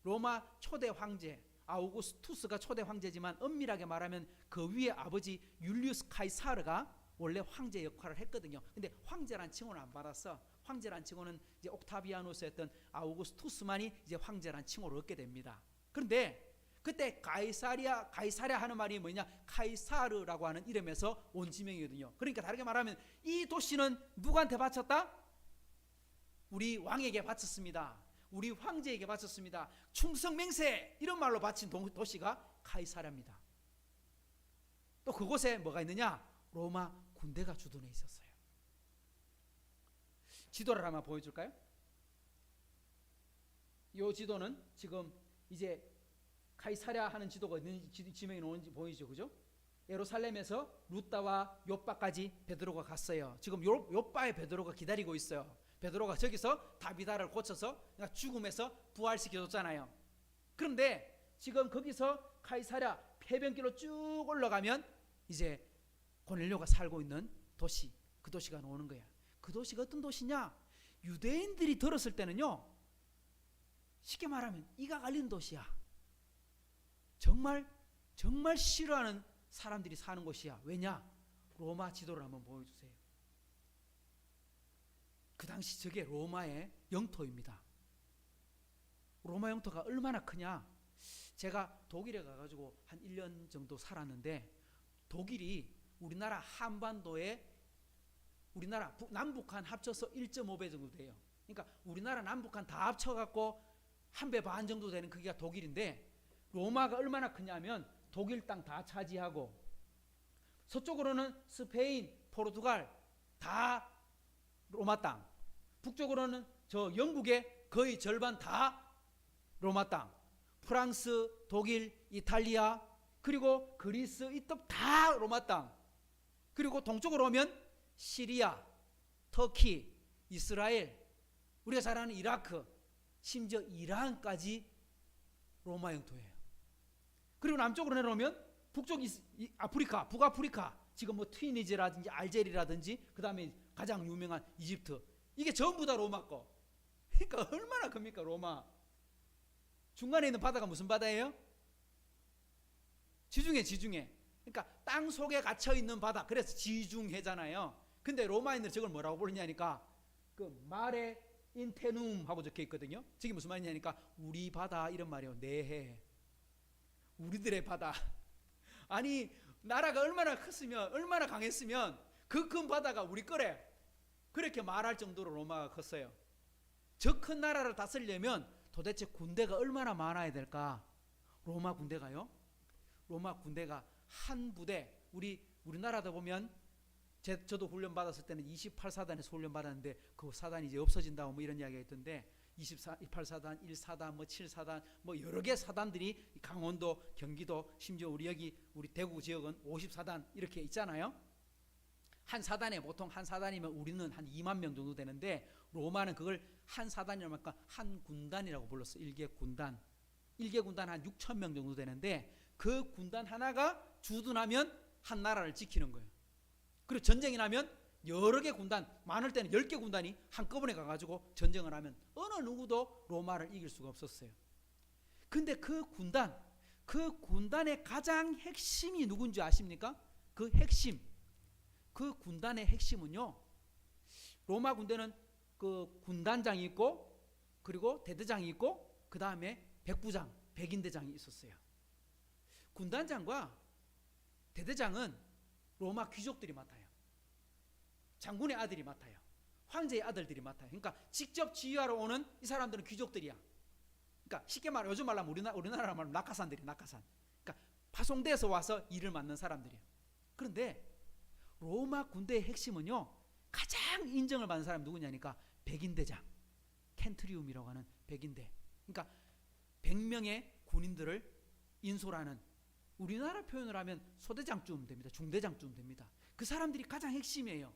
로마 초대 황제 아우구스투스가 초대 황제지만 엄밀하게 말하면 그 위에 아버지 율리우스 카이사르가 원래 황제 역할을 했거든요. 근데 황제란 칭호는 안 받았어. 황제란 칭호는 이제 옥타비아누스였던 아우구스투스만이 이제 황제란 칭호를 얻게 됩니다. 그런데 그때 가이사랴 하는 말이 뭐냐? 카이사르라고 하는 이름에서 온 지명이거든요. 그러니까 다르게 말하면 이 도시는 누구한테 바쳤다? 우리 왕에게 바쳤습니다. 우리 황제에게 바쳤습니다. 충성맹세 이런 말로 바친 도시가 카이사랴입니다. 또 그곳에 뭐가 있느냐? 로마 군대가 주둔해 있었어요. 지도를 한번 보여줄까요? 이 지도는 지금 이제 카이사랴 하는 지도가 있는 지명이 나오는지 보이죠, 그죠? 예루살렘에서 루다와 요빠까지 베드로가 갔어요. 지금 요빠에 베드로가 기다리고 있어요. 베드로가 저기서 다비다를 고쳐서 죽음에서 부활시켜줬잖아요. 그런데 지금 거기서 카이사랴 해변길로 쭉 올라가면 이제 고넬료가 살고 있는 도시, 그 도시가 나오는 거야. 그 도시가 어떤 도시냐? 유대인들이 들었을 때는요, 쉽게 말하면 이가 갈리는 도시야. 정말 싫어하는 사람들이 사는 곳이야. 왜냐? 로마 지도를 한번 보여주세요. 그 당시 저게 로마의 영토입니다. 로마 영토가 얼마나 크냐? 제가 독일에 가가지고 한 1년 정도 살았는데, 독일이 우리나라 한반도에 우리나라 남북한 합쳐서 1.5배 정도 돼요. 그러니까 우리나라 남북한 다 합쳐갖고 한 배 반 정도 되는 크기가 독일인데, 로마가 얼마나 크냐면 독일 땅 다 차지하고, 서쪽으로는 스페인, 포르투갈 다 로마 땅, 북쪽으로는 저 영국의 거의 절반 다 로마 땅, 프랑스, 독일, 이탈리아, 그리고 그리스 이 땅 다 로마 땅, 그리고 동쪽으로 오면 시리아, 터키, 이스라엘, 우리가 잘 아는 이라크, 심지어 이란까지 로마 영토예요. 그리고 남쪽으로 내려오면 북쪽 아프리카, 북아프리카, 지금 뭐 튀니지라든지 알제리라든지, 그 다음에 가장 유명한 이집트, 이게 전부 다 로마 거. 그러니까 얼마나 큽니까 로마. 중간에 있는 바다가 무슨 바다예요? 지중해. 그러니까 땅 속에 갇혀 있는 바다, 그래서 지중해잖아요. 근데 로마인들은 저걸 뭐라고 부르냐니까 그 마레 인테눔 하고 적혀 있거든요. 저게 무슨 말이냐니까 우리 바다 이런 말이에요. 내해, 우리들의 바다. 아니 나라가 얼마나 컸으면, 얼마나 강했으면 그 큰 바다가 우리 거래, 그렇게 말할 정도로 로마가 컸어요. 저 큰 나라를 다스리려면 도대체 군대가 얼마나 많아야 될까? 로마 군대가요, 로마 군대가 한 부대, 우리나라다 보면 저도 훈련 받았을 때는 28사단에서 훈련 받았는데 그 사단이 이제 없어진다고 뭐 이런 이야기가 있던데, 28사단, 1사단, 뭐 7사단, 뭐 여러 개 사단들이 강원도, 경기도, 심지어 우리 대구 지역은 50사단 이렇게 있잖아요. 한 사단에 보통 한 사단이면 우리는 한 2만 명 정도 되는데, 로마는 그걸 한 사단이라고 하니까 한 군단이라고 불렀어. 1개 군단. 1개 군단 한 6천 명 정도 되는데, 그 군단 하나가 주둔하면 한 나라를 지키는 거예요. 그리고 전쟁이 나면 여러 개 군단, 많을 때는 10개 군단이 한꺼번에 가가지고 전쟁을 하면 어느 누구도 로마를 이길 수가 없었어요. 근데 그 군단의 가장 핵심이 누군지 아십니까? 그 군단의 핵심은요, 로마 군대는 그 군단장이 있고, 그리고 대대장이 있고, 그 다음에 백부장, 백인대장이 있었어요. 군단장과 대대장은 로마 귀족들이 맡아요. 장군의 아들이 맡아요. 황제의 아들들이 맡아요. 그러니까 직접 지휘하러 오는 이 사람들은 귀족들이야. 그러니까 쉽게 말하면 요즘 말로 우리나라 말로 낙하산들이, 낙하산. 그러니까 파송돼서 와서 일을 맡는 사람들이에요. 그런데 로마 군대의 핵심은요, 가장 인정을 받는 사람이 누구냐니까 백인대장, 켄트리움이라고 하는 백인대. 그러니까 100명의 군인들을 인솔하는, 우리나라 표현을 하면 소대장쯤 됩니다. 중대장쯤 됩니다. 그 사람들이 가장 핵심이에요.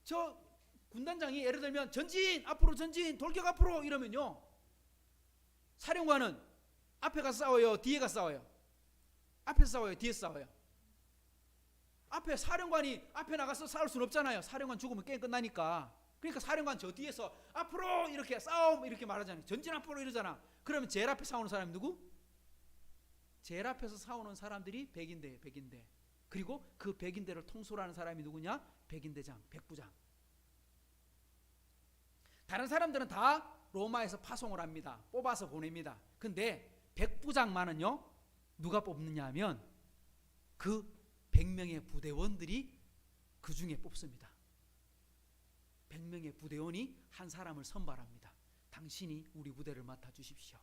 저 군단장이 예를 들면 전진, 앞으로 전진, 돌격 앞으로 이러면요, 사령관은 앞에 가서 싸워요, 뒤에 가서 싸워요? 앞에서 싸워요, 뒤에서 싸워요? 앞에 사령관이 앞에 나가서 싸울 수는 없잖아요. 사령관 죽으면 게임 끝나니까. 그러니까 사령관 저 뒤에서 앞으로 이렇게 싸움 이렇게 말하잖아요. 전진 앞으로 이러잖아. 그러면 제일 앞에 싸우는 사람이 누구? 제일 앞에서 싸우는 사람들이 백인대예요, 백인대. 그리고 그 백인대를 통솔하는 사람이 누구냐? 백인대장, 백부장. 다른 사람들은 다 로마에서 파송을 합니다. 뽑아서 보냅니다. 근데 백부장만은요, 누가 뽑느냐 하면 그 100명의 부대원들이 그 중에 뽑습니다. 100명의 부대원이 한 사람을 선발합니다. 당신이 우리 부대를 맡아주십시오.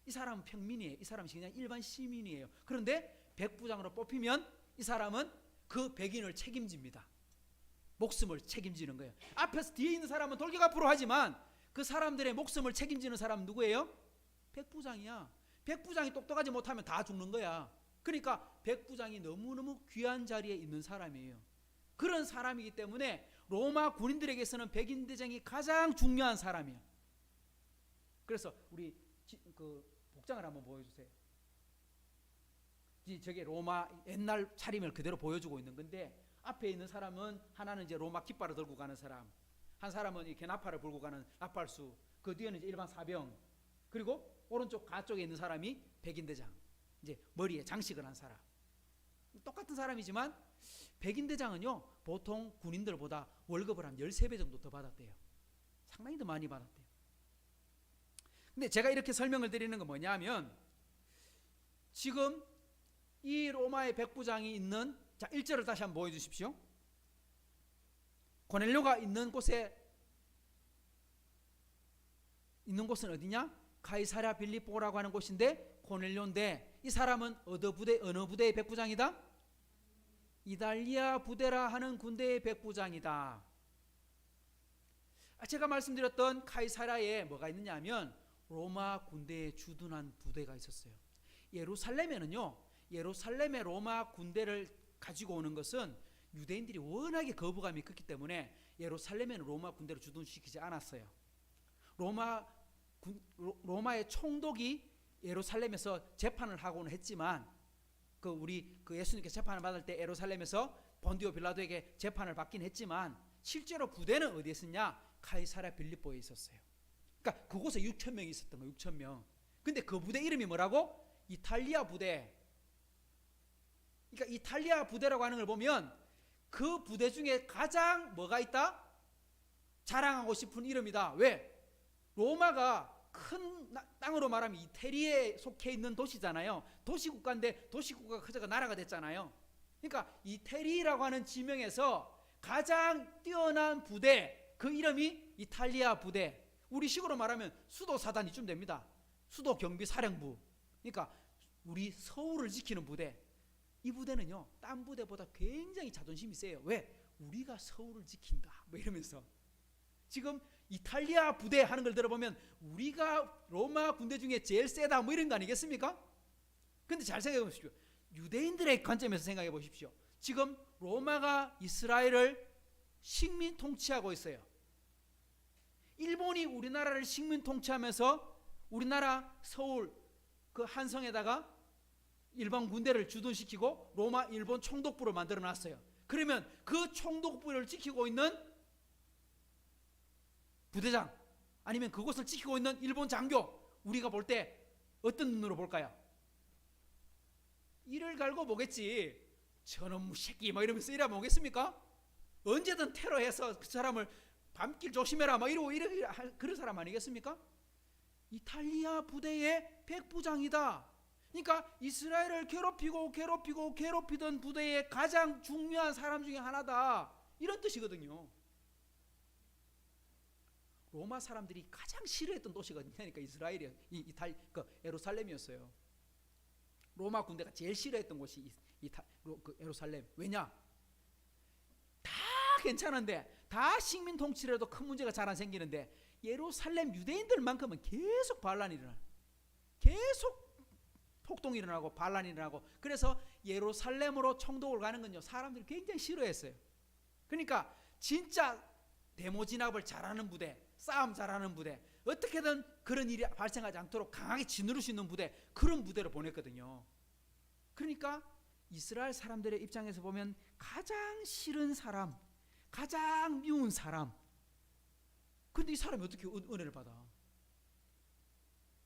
이 사람은 평민이에요. 이 사람은 그냥 일반 시민이에요. 그런데 백부장으로 뽑히면 이 사람은 그 백인을 책임집니다. 목숨을 책임지는 거예요. 앞에서 뒤에 있는 사람은 돌격 앞으로 하지만 그 사람들의 목숨을 책임지는 사람은 누구예요? 백부장이야. 백부장이 똑똑하지 못하면 다 죽는 거야. 그러니까 백부장이 너무너무 귀한 자리에 있는 사람이에요. 그런 사람이기 때문에 로마 군인들에게서는 백인 대장이 가장 중요한 사람이에요. 그래서 우리 그 복장을 한번 보여주세요. 저게 로마 옛날 차림을 그대로 보여주고 있는 건데, 앞에 있는 사람은 하나는 이제 로마 깃발을 들고 가는 사람, 한 사람은 이렇게 나팔을 불고 가는 나팔수, 그 뒤에는 이제 일반 사병, 그리고 오른쪽 가쪽에 있는 사람이 백인 대장, 이제 머리에 장식을 한 사람. 똑같은 사람이지만 백인 대장은요 보통 군인들보다 월급을 한 13배 정도 더 받았대요. 상당히 더 많이 받았대요. 근데 제가 이렇게 설명을 드리는 건 뭐냐면, 지금 이 로마의 백부장이 있는, 자 1절을 다시 한번 보여주십시오. 고넬료가 있는 곳은 어디냐? 가이사랴 빌립보라고 하는 곳인데 고넬료인데, 이 사람은 어느 부대의 백부장이다? 이달리아 부대라 하는 군대의 백부장이다. 제가 말씀드렸던 가이사랴에 뭐가 있느냐 하면 로마 군대에 주둔한 부대가 있었어요. 예루살렘에는요, 예루살렘의 로마 군대를 가지고 오는 것은 유대인들이 워낙에 거부감이 컸기 때문에 예루살렘에는 로마 군대를 주둔시키지 않았어요. 로마의 총독이 예루살렘에서 재판을 하고는 했지만, 우리 예수님께 재판을 받을 때 예루살렘에서 본디오 빌라도에게 재판을 받긴 했지만, 실제로 부대는 어디에 있었냐? 가이사랴 빌립보에 있었어요. 그러니까 그곳에 6천 명이 있었던 거예요. 6천 명. 근데 그 부대 이름이 뭐라고? 이탈리아 부대. 그러니까 이탈리아 부대라고 하는 걸 보면 그 부대 중에 가장 뭐가 있다? 자랑하고 싶은 이름이다. 왜? 로마가 큰 땅으로 말하면 이태리에 속해 있는 도시잖아요. 도시국가인데 도시국가가 커져가 나라가 됐잖아요. 그러니까 이태리라고 하는 지명에서 가장 뛰어난 부대, 그 이름이 이탈리아 부대. 우리식으로 말하면 수도사단 이쯤 됩니다. 수도경비사령부. 그러니까 우리 서울을 지키는 부대. 이 부대는요 딴 부대보다 굉장히 자존심이 세요. 왜? 우리가 서울을 지킨다 뭐 이러면서. 지금 이탈리아 부대 하는 걸 들어보면 우리가 로마 군대 중에 제일 세다 뭐 이런 거 아니겠습니까? 근데 잘 생각해 보십시오. 유대인들의 관점에서 생각해 보십시오. 지금 로마가 이스라엘을 식민 통치하고 있어요. 일본이 우리나라를 식민 통치하면서 우리나라 서울 그 한성에다가 일반 군대를 주둔시키고 로마 일본 총독부를 만들어 놨어요. 그러면 그 총독부를 지키고 있는 부대장, 아니면 그곳을 지키고 있는 일본 장교, 우리가 볼 때 어떤 눈으로 볼까요? 이를 갈고 보겠지. 저놈 새끼 막 이러면서 이러면 오겠습니까? 언제든 테러해서 그 사람을 밤길 조심해라 막 이러고 그런 사람 아니겠습니까? 이탈리아 부대의 백부장이다. 그러니까 이스라엘을 괴롭히던 부대의 가장 중요한 사람 중에 하나다, 이런 뜻이거든요. 로마 사람들이 가장 싫어했던 도시가 어디냐니까 이스라엘이요. 예루살렘이었어요. 로마 군대가 제일 싫어했던 곳이 예루살렘. 왜냐? 다 괜찮은데, 다 식민 통치를 해도 큰 문제가 잘 안 생기는데 예루살렘 유대인들만큼은 계속 반란이 일어나, 계속 폭동이 일어나고 반란이 일어나고. 그래서 예루살렘으로 총독을 가는 건요 사람들이 굉장히 싫어했어요. 그러니까 진짜 데모 진압을 잘하는 부대, 싸움 잘하는 부대, 어떻게든 그런 일이 발생하지 않도록 강하게 짓누를 수 있는 부대, 그런 부대로 보냈거든요. 그러니까 이스라엘 사람들의 입장에서 보면 가장 싫은 사람, 가장 미운 사람. 근데 이 사람이 어떻게 은혜를 받아?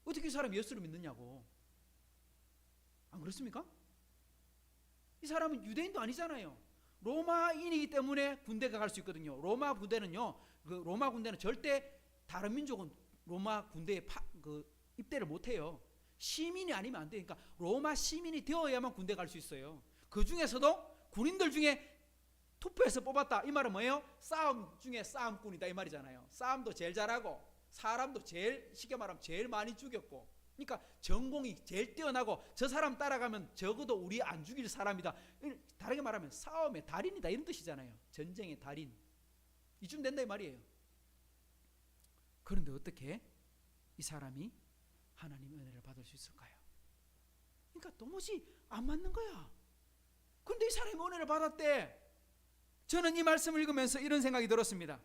어떻게 이 사람이 예수를 믿느냐고. 안 그렇습니까? 이 사람은 유대인도 아니잖아요. 로마인이기 때문에 군대가 갈 수 있거든요. 로마 군대는 절대 다른 민족은 로마 군대에 입대를 못해요. 시민이 아니면 안 돼. 그러니까 로마 시민이 되어야만 군대 갈 수 있어요. 그 중에서도 군인들 중에 투표해서 뽑았다, 이 말은 뭐예요? 싸움 중에 싸움꾼이다 이 말이잖아요. 싸움도 제일 잘하고 사람도 제일 쉽게 말하면 제일 많이 죽였고, 그러니까 전공이 제일 뛰어나고 저 사람 따라가면 적어도 우리 안 죽일 사람이다. 다르게 말하면 싸움의 달인이다 이런 뜻이잖아요. 전쟁의 달인. 이쯤 된다 이 말이에요. 그런데 어떻게 이 사람이 하나님의 은혜를 받을 수 있을까요? 그러니까 도무지 안 맞는 거야. 그런데 이 사람이 은혜를 받았대. 저는 이 말씀을 읽으면서 이런 생각이 들었습니다.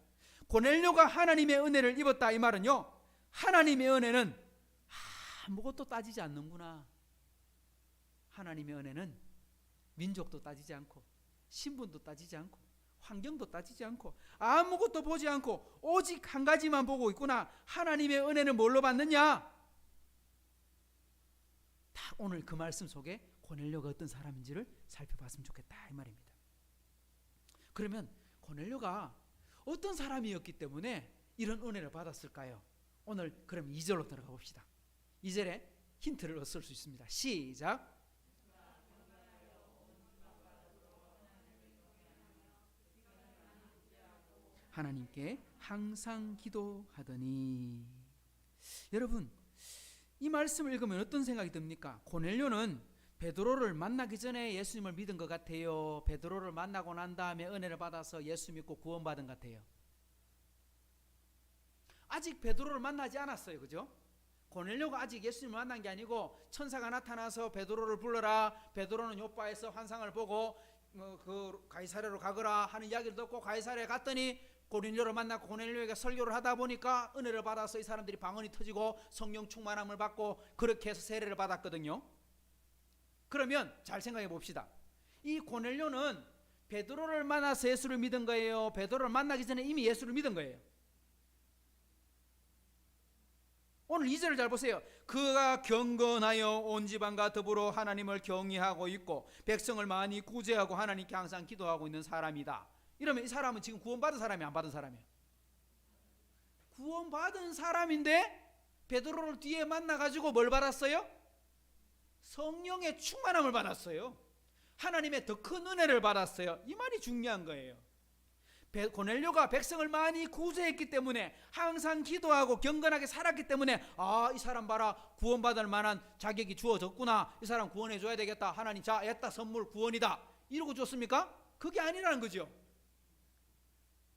고넬료가 하나님의 은혜를 입었다 이 말은요, 하나님의 은혜는 아무것도 따지지 않는구나. 하나님의 은혜는 민족도 따지지 않고 신분도 따지지 않고 환경도 따지지 않고 아무것도 보지 않고 오직 한 가지만 보고 있구나. 하나님의 은혜는 뭘로 받느냐? 딱 오늘 그 말씀 속에 고넬료가 어떤 사람인지를 살펴봤으면 좋겠다 이 말입니다. 그러면 고넬료가 어떤 사람이었기 때문에 이런 은혜를 받았을까요? 오늘 그럼 2절로 들어가 봅시다. 2절에 힌트를 얻을 수 있습니다. 시작. 하나님께 항상 기도하더니. 여러분, 이 말씀을 읽으면 어떤 생각이 듭니까? 고넬료는 베드로를 만나기 전에 예수님을 믿은 것 같아요? 베드로를 만나고 난 다음에 은혜를 받아서 예수 믿고 구원받은 것 같아요? 아직 베드로를 만나지 않았어요. 그죠? 고넬료가 아직 예수님을 만난 게 아니고 천사가 나타나서 베드로를 불러라, 베드로는 요바에서 환상을 보고 그 가이사랴로 가거라 하는 이야기를 듣고 가이사랴에 갔더니 고넬료를 만났고 고넬료에게 설교를 하다 보니까 은혜를 받아서 이 사람들이 방언이 터지고 성령 충만함을 받고 그렇게 해서 세례를 받았거든요. 그러면 잘 생각해 봅시다. 이 고넬료는 베드로를 만나서 예수를 믿은 거예요? 베드로를 만나기 전에 이미 예수를 믿은 거예요? 오늘 2절을 잘 보세요. 그가 경건하여 온 집안과 더불어 하나님을 경외하고 있고 백성을 많이 구제하고 하나님께 항상 기도하고 있는 사람이다. 이러면 이 사람은 지금 구원받은 사람이 안 받은 사람이에요? 구원받은 사람인데 베드로를 뒤에 만나가지고 뭘 받았어요? 성령의 충만함을 받았어요. 하나님의 더 큰 은혜를 받았어요. 이 말이 중요한 거예요. 고넬료가 백성을 많이 구제했기 때문에 항상 기도하고 경건하게 살았기 때문에 이 사람 봐라, 구원받을 만한 자격이 주어졌구나, 이 사람 구원해 줘야 되겠다, 하나님 자 했다, 선물 구원이다, 이러고 줬습니까? 그게 아니라는 거죠.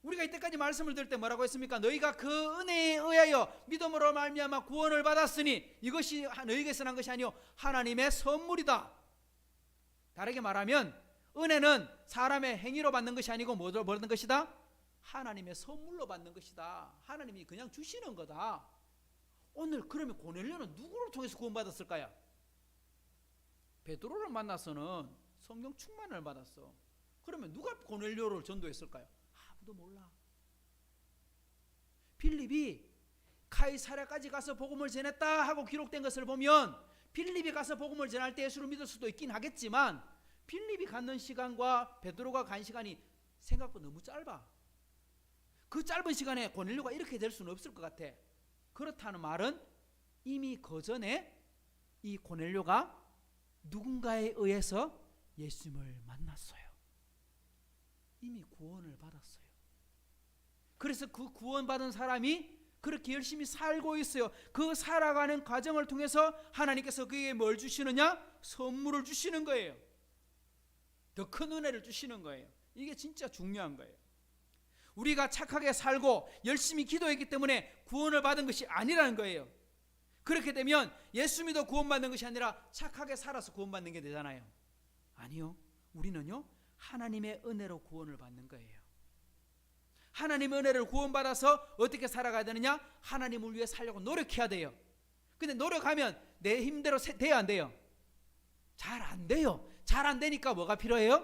우리가 이때까지 말씀을 들을 때 뭐라고 했습니까? 너희가 그 은혜에 의하여 믿음으로 말미암아 구원을 받았으니 이것이 너희에게서 난 것이 아니요 하나님의 선물이다. 다르게 말하면 은혜는 사람의 행위로 받는 것이 아니고 뭐로 받는 것이다? 하나님의 선물로 받는 것이다. 하나님이 그냥 주시는 거다. 오늘 그러면 고넬료는 누구를 통해서 구원받았을까요? 베드로를 만나서는 성령 충만을 받았어. 그러면 누가 고넬료를 전도했을까요? 아무도 몰라. 빌립이 가이사랴까지 가서 복음을 전했다 하고 기록된 것을 보면 빌립이 가서 복음을 전할 때 예수를 믿을 수도 있긴 하겠지만 빌립이 갖는 시간과 베드로가 간 시간이 생각보다 너무 짧아. 그 짧은 시간에 고넬료가 이렇게 될 수는 없을 것 같아. 그렇다는 말은 이미 그 전에 이 고넬료가 누군가에 의해서 예수님을 만났어요. 이미 구원을 받았어요. 그래서 그 구원받은 사람이 그렇게 열심히 살고 있어요. 그 살아가는 과정을 통해서 하나님께서 그에게 뭘 주시느냐? 선물을 주시는 거예요. 더 큰 은혜를 주시는 거예요. 이게 진짜 중요한 거예요. 우리가 착하게 살고 열심히 기도했기 때문에 구원을 받은 것이 아니라는 거예요. 그렇게 되면 예수 믿어 구원받는 것이 아니라 착하게 살아서 구원받는 게 되잖아요. 아니요. 우리는요 하나님의 은혜로 구원을 받는 거예요. 하나님의 은혜를 구원받아서 어떻게 살아가야 되느냐? 하나님을 위해 살려고 노력해야 돼요. 근데 노력하면 내 힘대로 돼야 안 돼요? 잘 안 돼요. 잘 안 되니까 뭐가 필요해요?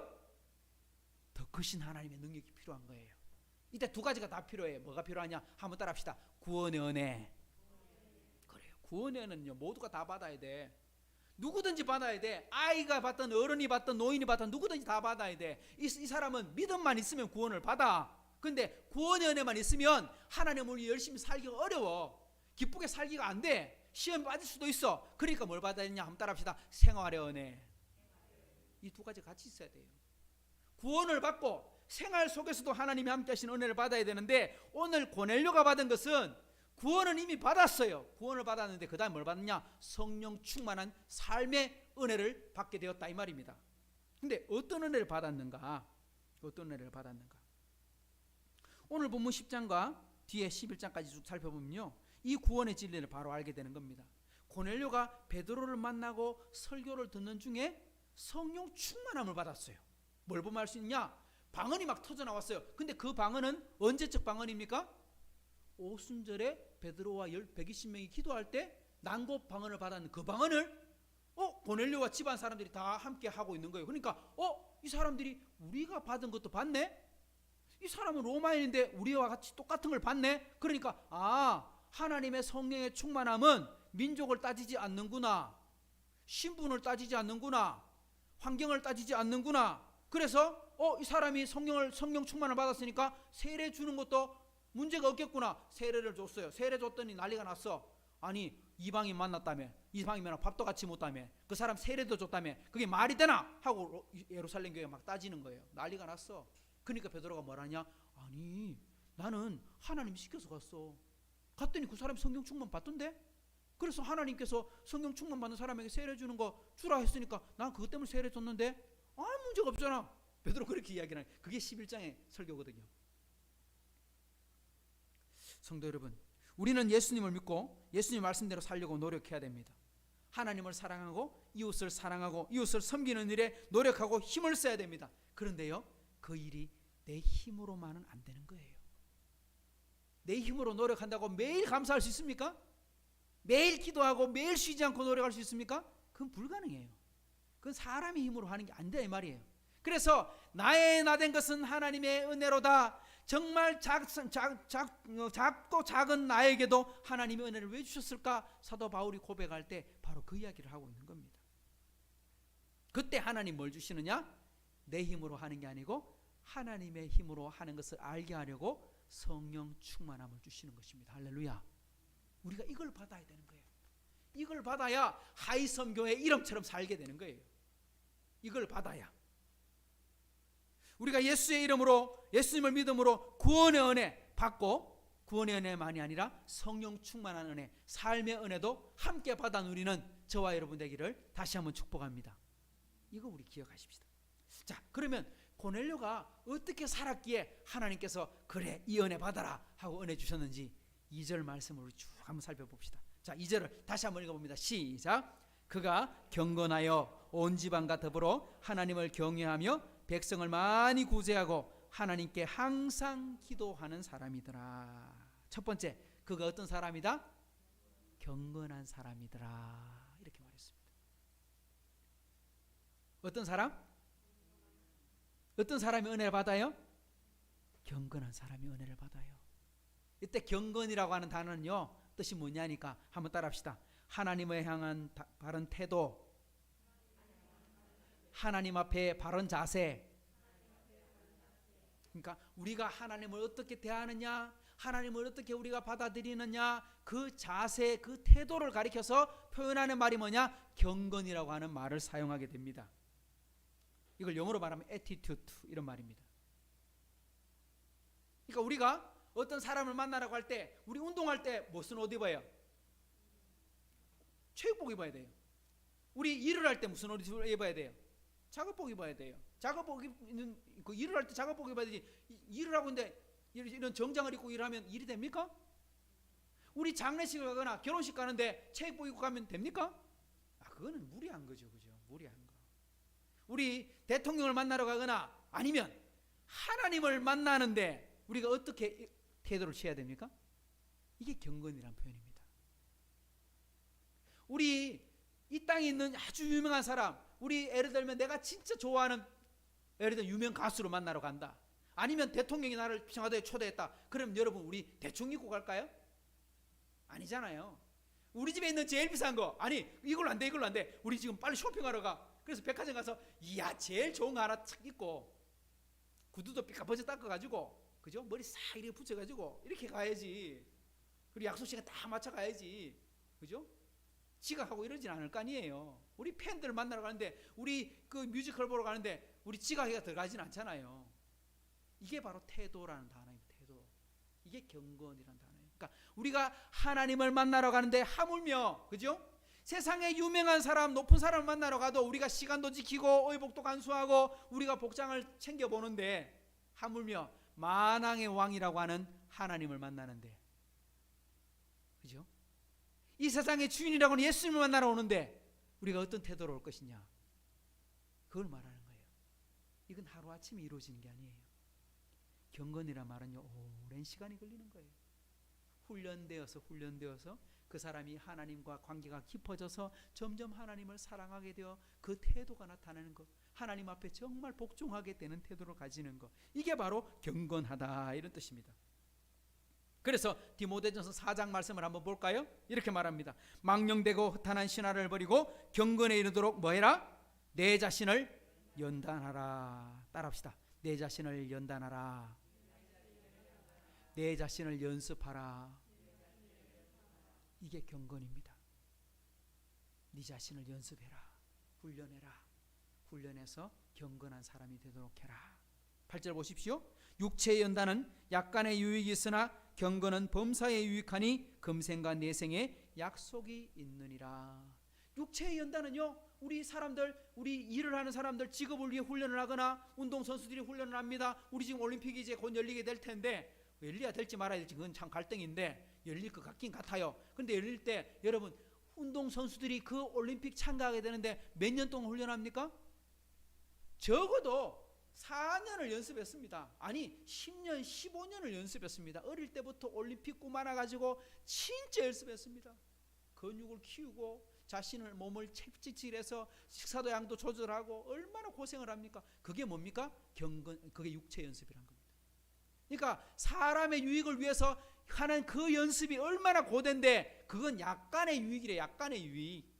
더 크신 하나님의 능력이 필요한 거예요. 이때 두 가지가 다 필요해요. 뭐가 필요하냐? 한번 따라 합시다. 구원의 은혜. 그래요. 구원의 은혜는요 모두가 다 받아야 돼. 누구든지 받아야 돼. 아이가 받든 어른이 받든 노인이 받든 누구든지 다 받아야 돼. 이 사람은 믿음만 있으면 구원을 받아. 근데 구원의 은혜만 있으면 하나님을 위해 열심히 살기가 어려워. 기쁘게 살기가 안 돼. 시험 빠질 수도 있어. 그러니까 뭘 받아야 되냐? 한번 따라 합시다. 생활의 은혜. 이 두 가지 같이 있어야 돼요. 구원을 받고 생활 속에서도 하나님이 함께 하신 은혜를 받아야 되는데 오늘 고넬료가 받은 것은 구원은 이미 받았어요. 구원을 받았는데 그 다음 뭘 받느냐? 성령 충만한 삶의 은혜를 받게 되었다 이 말입니다. 근데 어떤 은혜를 받았는가? 어떤 은혜를 받았는가? 오늘 본문 10장과 뒤에 11장까지 쭉 살펴보면요, 이 구원의 진리를 바로 알게 되는 겁니다. 고넬료가 베드로를 만나고 설교를 듣는 중에 성령 충만함을 받았어요. 뭘 보면 알 수 있냐? 방언이 막 터져 나왔어요. 근데 그 방언은 언제적 방언입니까? 오순절에 베드로와 120명이 기도할 때 난곡 방언을 받았는 그 방언을 고넬료와 집안 사람들이 다 함께 하고 있는 거예요. 그러니까 이 사람들이 우리가 받은 것도 받네? 이 사람은 로마인인데 우리와 같이 똑같은 걸 받네? 그러니까 하나님의 성령의 충만함은 민족을 따지지 않는구나, 신분을 따지지 않는구나, 환경을 따지지 않는구나. 그래서 이 사람이 성령 충만을 받았으니까 세례 주는 것도 문제가 없겠구나. 세례를 줬어요. 세례 줬더니 난리가 났어. 아니, 이방인 만났다며, 이방인이랑 밥도 같이 못다며, 그 사람 세례도 줬다며, 그게 말이 되나? 하고 예루살렘 교회가 막 따지는 거예요. 난리가 났어. 그러니까 베드로가 뭐라냐? 아니, 나는 하나님이 시켜서 갔어. 갔더니 그 사람이 성령 충만 받던데? 그래서 하나님께서 성령 충만 받는 사람에게 세례 주는 거 주라 했으니까 난 그것 때문에 세례 줬는데 문제가 없잖아. 베드로 그렇게 이야기를 하는, 그게 11장의 설교거든요. 성도 여러분, 우리는 예수님을 믿고 예수님 말씀대로 살려고 노력해야 됩니다. 하나님을 사랑하고 이웃을 사랑하고 이웃을 섬기는 일에 노력하고 힘을 써야 됩니다. 그런데요, 그 일이 내 힘으로만은 안 되는 거예요. 내 힘으로 노력한다고 매일 감사할 수 있습니까? 매일 기도하고 매일 쉬지 않고 노력할 수 있습니까? 그건 불가능해요. 그건 사람의 힘으로 하는 게 안 돼 이 말이에요. 그래서 나의 나된 것은 하나님의 은혜로다. 정말 작고 작은 나에게도 하나님의 은혜를 왜 주셨을까? 사도 바울이 고백할 때 바로 그 이야기를 하고 있는 겁니다. 그때 하나님 뭘 주시느냐? 내 힘으로 하는 게 아니고 하나님의 힘으로 하는 것을 알게 하려고 성령 충만함을 주시는 것입니다. 할렐루야. 우리가 이걸 받아야 되는 거예요. 이걸 받아야 하이섬교의 이름처럼 살게 되는 거예요. 이걸 받아야 우리가 예수의 이름으로, 예수님을 믿음으로 구원의 은혜 받고, 구원의 은혜만이 아니라 성령 충만한 은혜, 삶의 은혜도 함께 받아 누리는 저와 여러분 되기를 다시 한번 축복합니다. 이거 우리 기억하십시다. 자, 그러면 고넬료가 어떻게 살았기에 하나님께서 그래 이 은혜 받아라 하고 은혜 주셨는지 2절 말씀을 쭉 한번 살펴봅시다. 자, 2절을 다시 한번 읽어봅니다. 시작. 그가 경건하여 온 집안과 더불어 하나님을 경외하며 백성을 많이 구제하고 하나님께 항상 기도하는 사람이더라. 첫 번째, 그가 어떤 사람이다? 경건한 사람이더라. 이렇게 말했습니다. 어떤 사람? 어떤 사람이 은혜를 받아요? 경건한 사람이 은혜를 받아요. 이때 경건이라고 하는 단어는요, 뜻이 뭐냐니까 한번 따라합시다. 하나님을 향한 바른 태도, 하나님 앞에 바른 자세. 그러니까 우리가 하나님을 어떻게 대하느냐, 하나님을 어떻게 우리가 받아들이느냐, 그 자세, 그 태도를 가리켜서 표현하는 말이 뭐냐? 경건이라고 하는 말을 사용하게 됩니다. 이걸 영어로 말하면 attitude 이런 말입니다. 그러니까 우리가 어떤 사람을 만나라고 할 때, 우리 운동할 때 무슨 옷 입어요? 체육복 입어야 돼요. 우리 일을 할 때 무슨 옷 입어야 돼요? 작업복 입어야 돼요. 작업복 입는 그 일을 할 때 작업복 입어야 되지. 일을 하고 있는데 이런 정장을 입고 일하면 일이 됩니까? 우리 장례식을 가거나 결혼식 가는데 체육복 입고 가면 됩니까? 그거는 무리한 거죠, 그죠? 무리한 거. 우리 대통령을 만나러 가거나 아니면 하나님을 만나는데 우리가 어떻게 태도를 취해야 됩니까? 이게 경건이란 표현입니다. 우리 이 땅에 있는 아주 유명한 사람, 우리 예를 들면 내가 진짜 좋아하는 예를 들면 유명 가수를 만나러 간다. 아니면 대통령이 나를 청와대에 초대했다. 그럼 여러분 우리 대충 입고 갈까요? 아니잖아요. 우리 집에 있는 제일 비싼 거, 아니 이걸로 안 돼, 이걸로 안 돼. 우리 지금 빨리 쇼핑하러 가. 그래서 백화점 가서 이야 제일 좋은 거 하나 착 입고 구두도 삐까번쩍 닦아가지고, 그죠? 머리 싹 이렇게 붙여가지고 이렇게 가야지. 그리고 약속 시간 다 맞춰 가야지, 그죠? 지각하고 이러진 않을 거 아니에요. 우리 팬들 만나러 가는데, 우리 그 뮤지컬 보러 가는데 우리 지각해가 들어가진 않잖아요. 이게 바로 태도라는 단어입니다. 태도. 이게 경건이라는 단어예요. 그러니까 우리가 하나님을 만나러 가는데 하물며, 그죠? 세상에 유명한 사람, 높은 사람을 만나러 가도 우리가 시간도 지키고 의복도 간수하고 우리가 복장을 챙겨보는데, 하물며 만왕의 왕이라고 하는 하나님을 만나는데, 그죠? 이 세상의 주인이라고 하는 예수님을 만나러 오는데 우리가 어떤 태도로 올 것이냐, 그걸 말하는 거예요. 이건 하루아침에 이루어지는 게 아니에요. 경건이란 말은요, 오랜 시간이 걸리는 거예요. 훈련되어서 그 사람이 하나님과 관계가 깊어져서 점점 하나님을 사랑하게 되어 그 태도가 나타나는 것, 하나님 앞에 정말 복종하게 되는 태도를 가지는 것, 이게 바로 경건하다, 이런 뜻입니다. 그래서 디모데전서 4장 말씀을 한번 볼까요? 이렇게 말합니다. 망령되고 허탄한 신화를 버리고 경건에 이르도록 뭐해라? 내 자신을 연단하라. 따라합시다. 내 자신을 연단하라. 내 자신을 연습하라. 이게 경건입니다. 네 자신을 연습해라. 훈련해라. 훈련해서 경건한 사람이 되도록 해라. 8절 보십시오. 육체의 연단은 약간의 유익이 있으나 경건은 범사에 유익하니 금생과 내생에 약속이 있느니라. 육체의 연단은요, 우리 사람들, 우리 일을 하는 사람들, 직업을 위해 훈련을 하거나 운동선수들이 훈련을 합니다. 우리 지금 올림픽이 이제 곧 열리게 될 텐데, 열려야 될지 말아야 될지 그건 참 갈등인데 열릴 것 같긴 같아요. 그런데 열릴 때 여러분, 운동선수들이 그 올림픽 참가하게 되는데 몇 년 동안 훈련합니까? 적어도 4년을 연습했습니다. 아니 10년, 15년을 연습했습니다. 어릴 때부터 올림픽 꿈 안아가지고 진짜 연습했습니다. 근육을 키우고 자신을 몸을 채찍질해서 식사도 양도 조절하고 얼마나 고생을 합니까? 그게 뭡니까? 경건, 그게 육체 연습이란 겁니다. 그러니까 사람의 유익을 위해서 하는 그 연습이 얼마나 고된데, 그건 약간의 유익이래. 약간의 유익.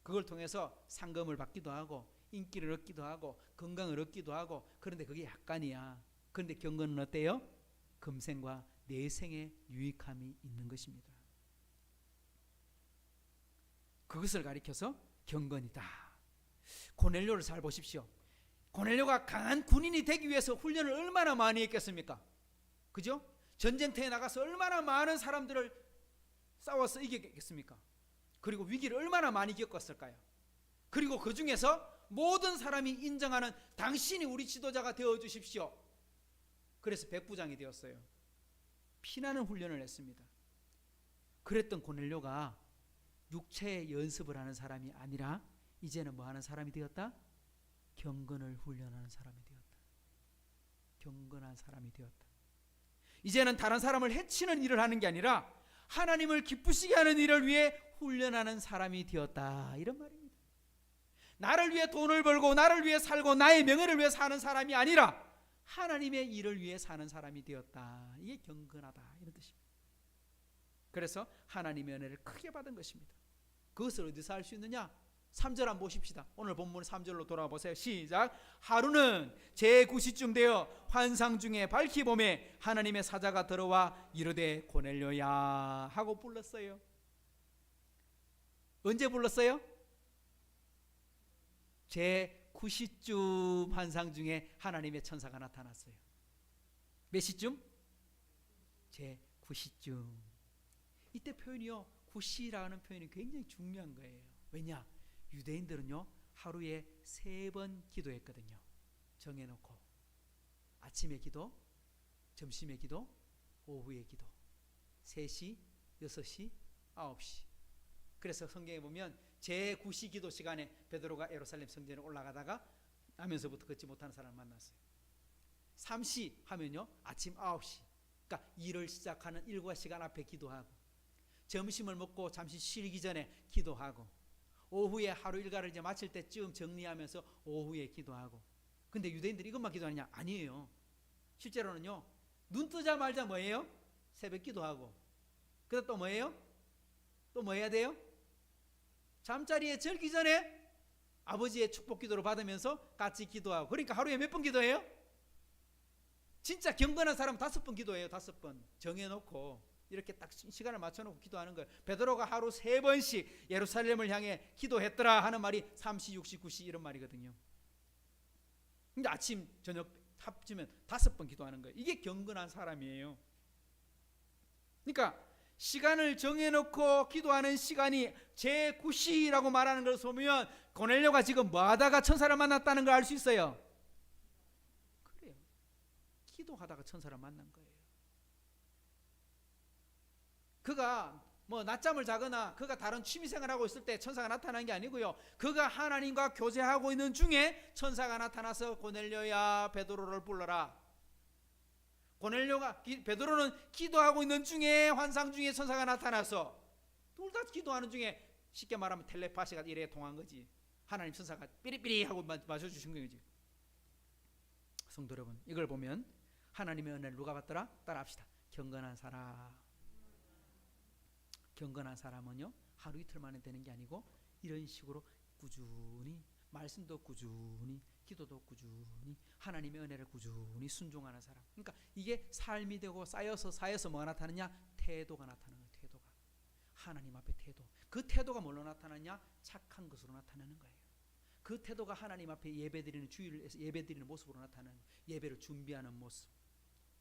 그걸 통해서 상금을 받기도 하고 인기를 얻기도 하고 건강을 얻기도 하고, 그런데 그게 약간이야. 그런데 경건은 어때요? 금생과 내생의 유익함이 있는 것입니다. 그것을 가리켜서 경건이다. 고넬료를 잘 보십시오. 고넬료가 강한 군인이 되기 위해서 훈련을 얼마나 많이 했겠습니까? 그죠? 전쟁터에 나가서 얼마나 많은 사람들을 싸워서 이겼겠습니까? 그리고 위기를 얼마나 많이 겪었을까요? 그리고 그 중에서 모든 사람이 인정하는 당신이 우리 지도자가 되어 주십시오. 그래서 백부장이 되었어요. 피나는 훈련을 했습니다. 그랬던 고넬료가 육체의 연습을 하는 사람이 아니라 이제는 뭐 하는 사람이 되었다? 경건을 훈련하는 사람이 되었다. 경건한 사람이 되었다. 이제는 다른 사람을 해치는 일을 하는 게 아니라 하나님을 기쁘시게 하는 일을 위해 훈련하는 사람이 되었다, 이런 말입니다. 나를 위해 돈을 벌고 나를 위해 살고 나의 명예를 위해 사는 사람이 아니라 하나님의 일을 위해 사는 사람이 되었다. 이게 경건하다, 이런 뜻입니다. 그래서 하나님의 은혜를 크게 받은 것입니다. 그것을 어디서 알 수 있느냐? 3절 한번 보십시다. 오늘 본문 3절로 돌아와 보세요. 시작. 하루는 제9시쯤 되어 환상 중에 밝히 봄에 하나님의 사자가 들어와 이르되 고넬료야 하고 불렀어요. 언제 불렀어요? 제9시쯤 환상 중에 하나님의 천사가 나타났어요. 몇 시쯤? 제9시쯤. 이때 표현이요, 9시라는 표현이 굉장히 중요한 거예요. 왜냐? 유대인들은요 하루에 3번 기도했거든요. 정해놓고 아침에 기도, 점심에 기도, 오후에 기도. 3시, 6시, 9시. 그래서 성경에 보면 제9시 기도 시간에 베드로가 예루살렘 성전에 올라가다가 나면서부터 걷지 못하는 사람을 만났어요. 3시 하면요 아침 9시, 그러니까 일을 시작하는 일과 시간 앞에 기도하고, 점심을 먹고 잠시 쉬기 전에 기도하고, 오후에 하루 일과를 이제 마칠 때쯤 정리하면서 오후에 기도하고. 근데 유대인들이 이것만 기도하느냐? 아니에요. 실제로는요 눈 뜨자마자 뭐예요? 새벽 기도하고, 그다음 또 뭐예요? 또 뭐 해야 돼요? 잠자리에 들기 전에 아버지의 축복 기도를 받으면서 같이 기도하고. 그러니까 하루에 몇 번 기도해요? 진짜 경건한 사람은 5번 기도해요. 5번 정해놓고 이렇게 딱 시간을 맞춰놓고 기도하는 거예요. 베드로가 하루 3번씩 예루살렘을 향해 기도했더라 하는 말이 3시, 6시, 9시 이런 말이거든요. 근데 아침, 저녁 합치면 5번 기도하는 거예요. 이게 경건한 사람이에요. 그러니까 시간을 정해놓고 기도하는 시간이 제9시라고 말하는 걸 보면 고넬료가 지금 뭐 하다가 천사를 만났다는 걸 알 수 있어요. 그래요. 기도하다가 천사를 만난 거예요. 그가 뭐 낮잠을 자거나 그가 다른 취미생활을 하고 있을 때 천사가 나타난 게 아니고요. 그가 하나님과 교제하고 있는 중에 천사가 나타나서 고넬료야 베드로를 불러라. 고넬료가 베드로는 기도하고 있는 중에 환상 중에 천사가 나타나서 둘 다 기도하는 중에 쉽게 말하면 텔레파시가 이래 통한 거지. 하나님 천사가 삐리삐리 하고 맞춰주신 거지. 성도 여러분, 이걸 보면 하나님의 은혜를 누가 받더라? 따라합시다. 경건한 사람. 경건한 사람은요 하루 이틀 만에 되는 게 아니고 이런 식으로 꾸준히 말씀도 꾸준히 기도도 꾸준히 하나님의 은혜를 꾸준히 순종하는 사람. 그러니까 이게 삶이 되고 쌓여서 뭐가 나타나냐? 태도가 나타나는 거예요. 태도가 하나님 앞에 태도. 그 태도가 뭘로 나타나냐? 착한 것으로 나타나는 거예요. 그 태도가 하나님 앞에 예배드리는 주일을 예배드리는 모습으로 나타나는 거예요. 예배를 준비하는 모습,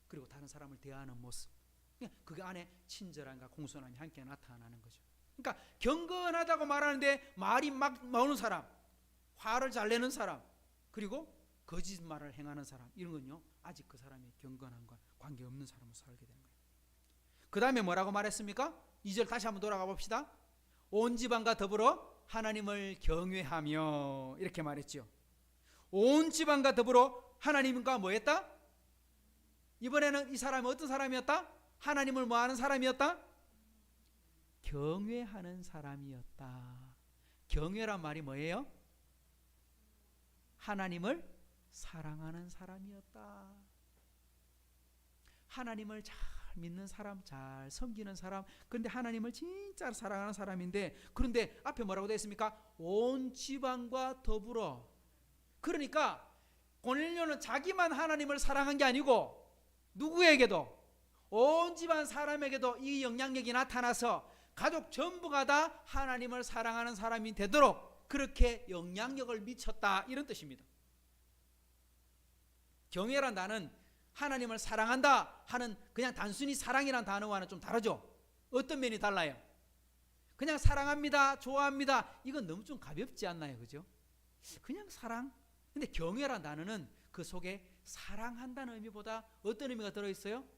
그리고 다른 사람을 대하는 모습. 그 안에 친절함과 공손함이 함께 나타나는 거죠. 그러니까 경건하다고 말하는데 말이 막 나오는 사람, 화를 잘 내는 사람, 그리고 거짓말을 행하는 사람, 이런 건요 아직 그 사람이 경건함과 관계없는 사람으로 살게 되는 거예요. 그 다음에 뭐라고 말했습니까? 2절 다시 한번 돌아가 봅시다. 온 집안과 더불어 하나님을 경외하며, 이렇게 말했죠. 온 집안과 더불어 하나님과 뭐 했다? 이번에는 이 사람이 어떤 사람이었다? 하나님을 뭐하는 사람이었다? 경외하는 사람이었다. 경외란 말이 뭐예요? 하나님을 사랑하는 사람이었다. 하나님을 잘 믿는 사람, 잘 섬기는 사람, 그런데 하나님을 진짜 사랑하는 사람인데, 그런데 앞에 뭐라고 되어 있습니까? 온 집안과 더불어. 그러니까 고넬료는 자기만 하나님을 사랑한 게 아니고 누구에게도, 온 집안 사람에게도 이 영향력이 나타나서 가족 전부가 다 하나님을 사랑하는 사람이 되도록 그렇게 영향력을 미쳤다, 이런 뜻입니다. 경외란 단어는 하나님을 사랑한다 하는 그냥 단순히 사랑이란 단어와는 좀 다르죠. 어떤 면이 달라요? 그냥 사랑합니다, 좋아합니다, 이건 너무 좀 가볍지 않나요? 그죠? 그냥 사랑. 근데 경외란 단어는 그 속에 사랑한다는 의미보다 어떤 의미가 들어있어요?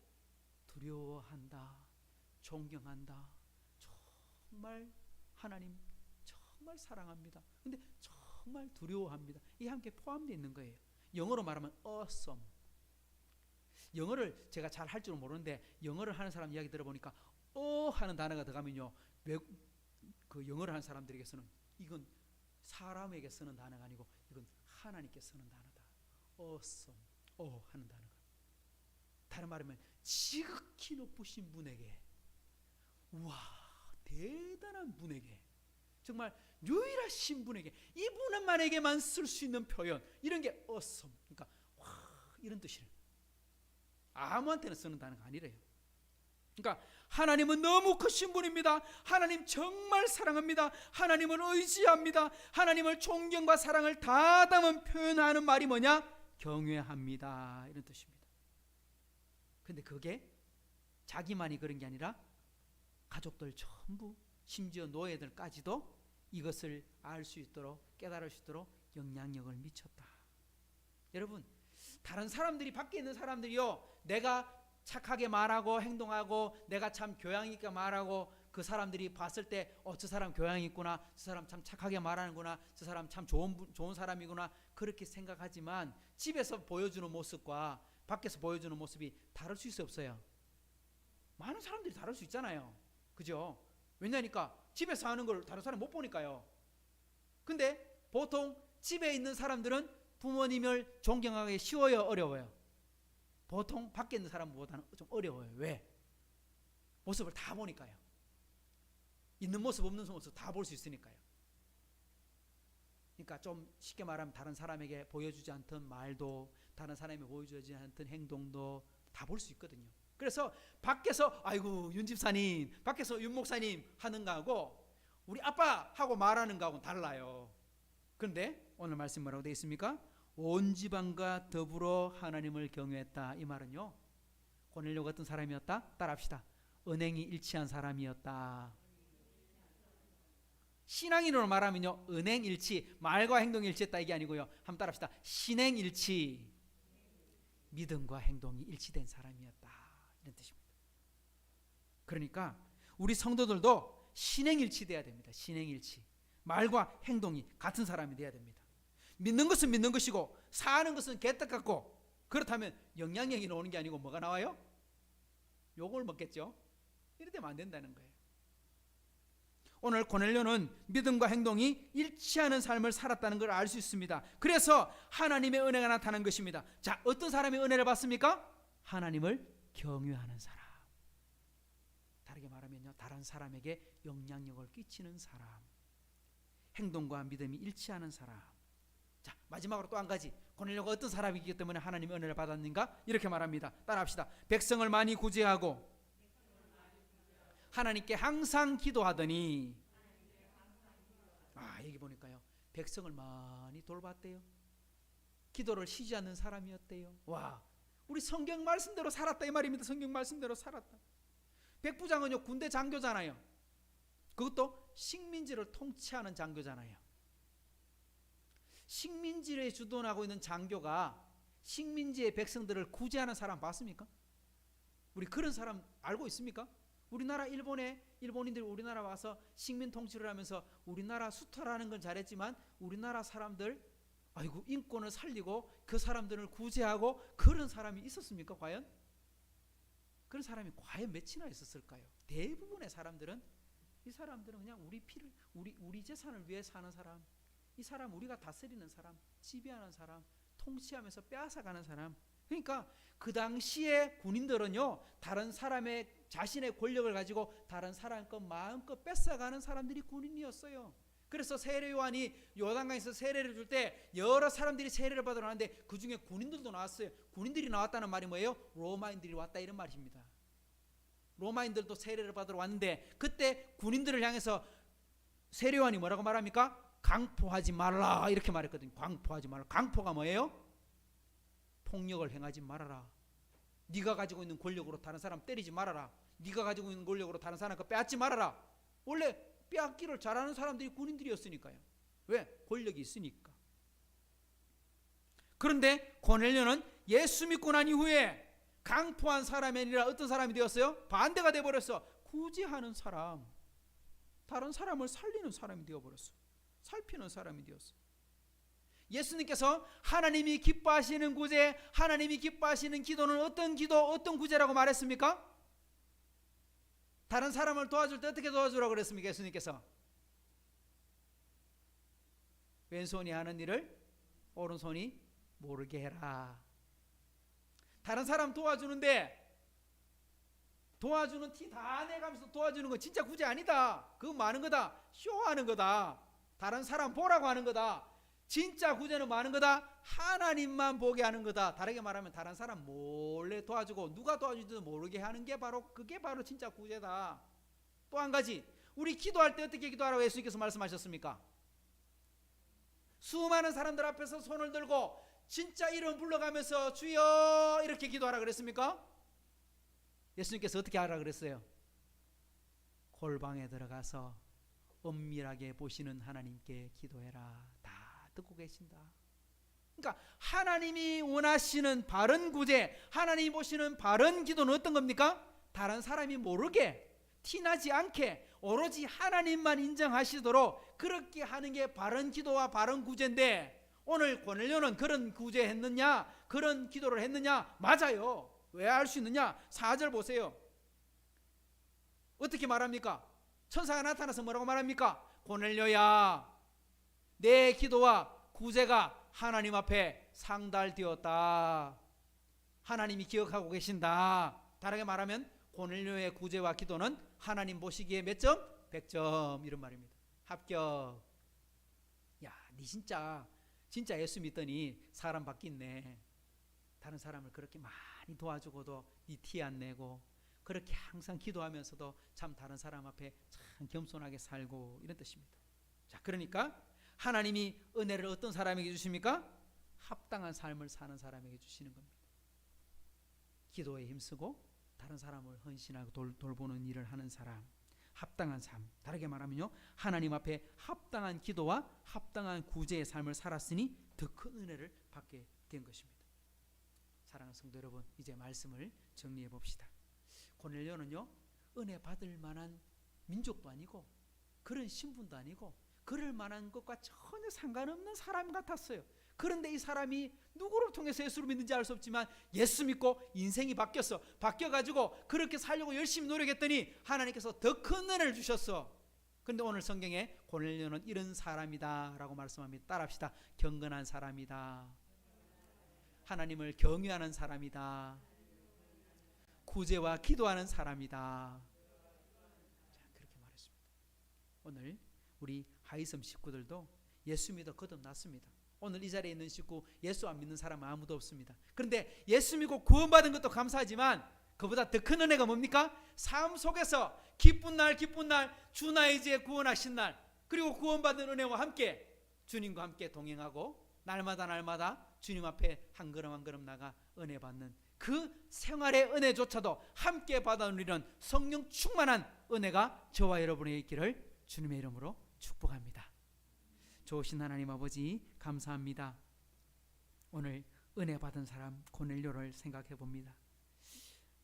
두려워한다, 존경한다, 정말 하나님 정말 사랑합니다, 근데 정말 두려워합니다, 이게 함께 포함되어 있는 거예요. 영어로 말하면 awesome. 영어를 제가 잘 할 줄은 모르는데 영어를 하는 사람 이야기 들어보니까 하는 단어가 들어가면요, 그 영어를 하는 사람들에게서는 이건 사람에게 쓰는 단어가 아니고 이건 하나님께 쓰는 단어다. awesome, 하는 단어가. 다른 말하면 지극히 높으신 분에게, 우와 대단한 분에게, 정말 유일하신 분에게, 이분만에게만 쓸 수 있는 표현, 이런 게 awesome. 그러니까 와, 이런 뜻이에요. 아무한테나 쓰는 단어가 아니래요. 그러니까 하나님은 너무 크신 분입니다, 하나님 정말 사랑합니다, 하나님을 의지합니다, 하나님을 존경과 사랑을 다 담은 표현하는 말이 뭐냐? 경외합니다, 이런 뜻입니다. 근데 그게 자기만이 그런 게 아니라 가족들 전부, 심지어 노예들까지도 이것을 알 수 있도록, 깨달을 수 있도록 영향력을 미쳤다. 여러분, 다른 사람들이, 밖에 있는 사람들이요, 내가 착하게 말하고 행동하고 내가 참 교양 있게 말하고 그 사람들이 봤을 때 저 사람 교양 있구나, 저 사람 참 착하게 말하는구나, 저 사람 참 좋은 사람이구나, 그렇게 생각하지만 집에서 보여주는 모습과 밖에서 보여주는 모습이 다를 수 있어요, 없어요? 많은 사람들이 다를 수 있잖아요. 그죠? 왜냐니까 집에서 하는 걸 다른 사람 못 보니까요. 근데 보통 집에 있는 사람들은 부모님을 존경하기 쉬워요, 어려워요? 보통 밖에 있는 사람보다는 좀 어려워요. 왜? 모습을 다 보니까요. 있는 모습 없는 모습 다 볼 수 있으니까요. 그러니까 좀 쉽게 말하면 다른 사람에게 보여주지 않던 말도, 다른 사람에게 보여주지 않던 행동도 다 볼 수 있거든요. 그래서 밖에서 아이고 윤 집사님, 밖에서 윤 목사님 하는 거하고 우리 아빠 하고 말하는 거하고는 달라요. 그런데 오늘 말씀 뭐라고 되어 있습니까? 온 집안과 더불어 하나님을 경외했다. 이 말은요, 고넬료 같은 사람이었다? 따라합시다. 은행이 일치한 사람이었다. 신앙인으로 말하면요, 은행 일치, 말과 행동이 일치했다 이게 아니고요. 한번 따라합시다. 신행 일치, 믿음과 행동이 일치된 사람이었다, 이런 뜻입니다. 그러니까 우리 성도들도 신행 일치돼야 됩니다. 신행 일치, 말과 행동이 같은 사람이 돼야 됩니다. 믿는 것은 믿는 것이고 사는 것은 개떡 같고, 그렇다면 영향력이 나오는 게 아니고 뭐가 나와요? 욕을 먹겠죠. 이래 되면 안 된다는 거예요. 오늘 고넬료는 믿음과 행동이 일치하는 삶을 살았다는 걸 알 수 있습니다. 그래서 하나님의 은혜가 나타난 것입니다. 자, 어떤 사람이 은혜를 받습니까? 하나님을 경외하는 사람. 다르게 말하면요, 다른 사람에게 영향력을 끼치는 사람, 행동과 믿음이 일치하는 사람. 자, 마지막으로 또 한 가지, 고넬료가 어떤 사람이기 때문에 하나님의 은혜를 받았는가? 이렇게 말합니다. 따라합시다. 백성을 많이 구제하고 하나님께 항상 기도하더니, 여기 보니까요, 백성을 많이 돌봤대요. 기도를 쉬지 않는 사람이었대요. 와, 우리 성경 말씀대로 살았다 이 말입니다. 성경 말씀대로 살았다. 백부장은요, 군대 장교잖아요. 그것도 식민지를 통치하는 장교잖아요. 식민지를 주둔하고 있는 장교가 식민지의 백성들을 구제하는 사람 봤습니까? 우리 그런 사람 알고 있습니까? 우리나라 일본인들이 우리나라 와서 식민 통치를 하면서 우리나라 수탈하는 건 잘했지만 우리나라 사람들 인권을 살리고 그 사람들을 구제하고 그런 사람이 있었습니까? 과연? 그런 사람이 과연 몇이나 있었을까요? 대부분의 사람들은, 이 사람들은 그냥 우리 재산을 위해 사는 사람, 이 사람 우리가 다스리는 사람, 지배하는 사람, 통치하면서 빼앗아가는 사람. 그러니까 그 당시에 군인들은요, 다른 사람의 자신의 권력을 가지고 다른 사람 것 마음껏 뺏어가는 사람들이 군인이었어요. 그래서 세례 요한이 요단강에서 세례를 줄 때 여러 사람들이 세례를 받으러 왔는데 그 중에 군인들도 나왔어요. 군인들이 나왔다는 말이 뭐예요? 로마인들이 왔다 이런 말입니다. 로마인들도 세례를 받으러 왔는데 그때 군인들을 향해서 세례 요한이 뭐라고 말합니까? 강포하지 말라 이렇게 말했거든요. 강포하지 말라. 강포가 뭐예요? 폭력을 행하지 말아라. 네가 가지고 있는 권력으로 다른 사람 때리지 말아라. 네가 가지고 있는 권력으로 다른 사람 거 빼앗지 말아라. 원래 빼앗기를 잘하는 사람들이 군인들이었으니까요. 왜? 권력이 있으니까. 그런데 고넬료는 예수 믿고 난 이후에 강포한 사람이 아니라 어떤 사람이 되었어요? 반대가 되어버렸어. 구제하는 사람, 다른 사람을 살리는 사람이 되어버렸어. 살피는 사람이 되었어. 예수님께서 하나님이 기뻐하시는 구제, 하나님이 기뻐하시는 기도는 어떤 기도, 어떤 구제라고 말했습니까? 다른 사람을 도와줄 때 어떻게 도와주라고 그랬습니까? 예수님께서 왼손이 하는 일을 오른손이 모르게 해라. 다른 사람 도와주는데 도와주는 티 다 내가면서 도와주는 거 진짜 구제 아니다. 그거 많은 거다. 쇼하는 거다. 다른 사람 보라고 하는 거다. 진짜 구제는 많은 거다. 하나님만 보게 하는 거다. 다르게 말하면 다른 사람 몰래 도와주고 누가 도와주지도 모르게 하는 게 그게 바로 진짜 구제다. 또 한 가지, 우리 기도할 때 어떻게 기도하라고 예수님께서 말씀하셨습니까? 수많은 사람들 앞에서 손을 들고 진짜 이름 불러가면서 주여 이렇게 기도하라 그랬습니까? 예수님께서 어떻게 하라 그랬어요? 골방에 들어가서 은밀하게 보시는 하나님께 기도해라. 다 듣고 계신다. 그러니까 하나님이 원하시는 바른 구제, 하나님이 보시는 바른 기도는 어떤 겁니까? 다른 사람이 모르게, 티나지 않게 오로지 하나님만 인정하시도록 그렇게 하는 게 바른 기도와 바른 구제인데, 오늘 고넬료는 그런 구제했느냐, 그런 기도를 했느냐? 맞아요. 왜 할 수 있느냐? 4절 보세요. 어떻게 말합니까? 천사가 나타나서 뭐라고 말합니까? 고넬료야, 내 기도와 구제가 하나님 앞에 상달되었다. 하나님이 기억하고 계신다. 다르게 말하면 고넬료의 구제와 기도는 하나님 보시기에 몇 점? 100점 이런 말입니다. 합격. 야, 니 진짜 예수 믿더니 사람 바뀌네. 다른 사람을 그렇게 많이 도와주고도 니 티 안 내고 그렇게 항상 기도하면서도 참 다른 사람 앞에 참 겸손하게 살고 이런 뜻입니다. 자, 그러니까 하나님이 은혜를 어떤 사람에게 주십니까? 합당한 삶을 사는 사람에게 주시는 겁니다. 기도에 힘쓰고 다른 사람을 헌신하고 돌보는 일을 하는 사람, 합당한 삶, 다르게 말하면요, 하나님 앞에 합당한 기도와 합당한 구제의 삶을 살았으니 더 큰 은혜를 받게 된 것입니다. 사랑하는 성도 여러분, 이제 말씀을 정리해 봅시다. 고넬료는요, 은혜 받을 만한 민족도 아니고 그런 신분도 아니고 그럴 만한 것과 전혀 상관없는 사람 같았어요. 그런데 이 사람이 누구를 통해서 예수를 믿는지 알 수 없지만 예수 믿고 인생이 바뀌어가지고 그렇게 살려고 열심히 노력했더니 하나님께서 더 큰 은혜를 주셨어. 그런데 오늘 성경에 고넬료는 이런 사람이다 라고 말씀합니다. 따라합시다. 경건한 사람이다. 하나님을 경외하는 사람이다. 구제와 기도하는 사람이다. 자, 그렇게 말했습니다. 오늘 우리 하이섬 식구들도 예수 믿어 거듭났습니다. 오늘 이 자리에 있는 식구 예수 안 믿는 사람은 아무도 없습니다. 그런데 예수 믿고 구원받은 것도 감사하지만 그보다 더 큰 은혜가 뭡니까? 삶 속에서 기쁜 날 주 나의 지에 구원하신 날, 그리고 구원받은 은혜와 함께 주님과 함께 동행하고 날마다 주님 앞에 한 걸음 한 걸음 나가 은혜 받는 그 생활의 은혜조차도 함께 받아 누리는 성령 충만한 은혜가 저와 여러분에게 있기를 주님의 이름으로 축복합니다. 좋으신 하나님 아버지 감사합니다. 오늘 은혜 받은 사람 고넬료를 생각해 봅니다.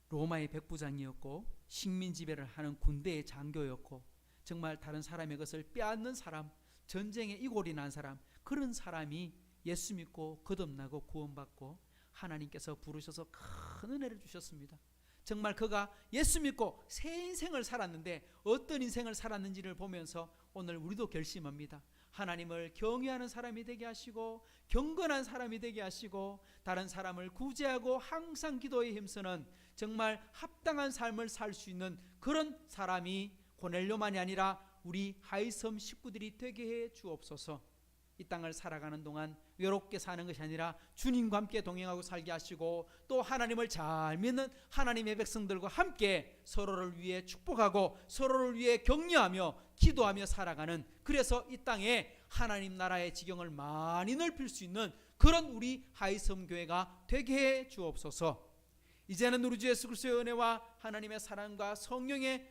로마의 백부장이었고 식민 지배를 하는 군대의 장교였고 정말 다른 사람의 것을 빼앗는 사람, 전쟁에 이골이 난 사람, 그런 사람이 예수 믿고 거듭나고 구원받고 하나님께서 부르셔서 큰 은혜를 주셨습니다. 정말 그가 예수 믿고 새 인생을 살았는데 어떤 인생을 살았는지를 보면서 오늘 우리도 결심합니다. 하나님을 경외하는 사람이 되게 하시고 경건한 사람이 되게 하시고 다른 사람을 구제하고 항상 기도에 힘쓰는 정말 합당한 삶을 살 수 있는 그런 사람이 고넬료만이 아니라 우리 하이섬 식구들이 되게 해 주옵소서. 이 땅을 살아가는 동안 외롭게 사는 것이 아니라 주님과 함께 동행하고 살게 하시고 또 하나님을 잘 믿는 하나님의 백성들과 함께 서로를 위해 축복하고 서로를 위해 격려하며 기도하며 살아가는, 그래서 이 땅에 하나님 나라의 지경을 많이 넓힐 수 있는 그런 우리 하이섬 교회가 되게 해 주옵소서. 이제는 우리 주 예수 그리스도의 은혜와 하나님의 사랑과 성령의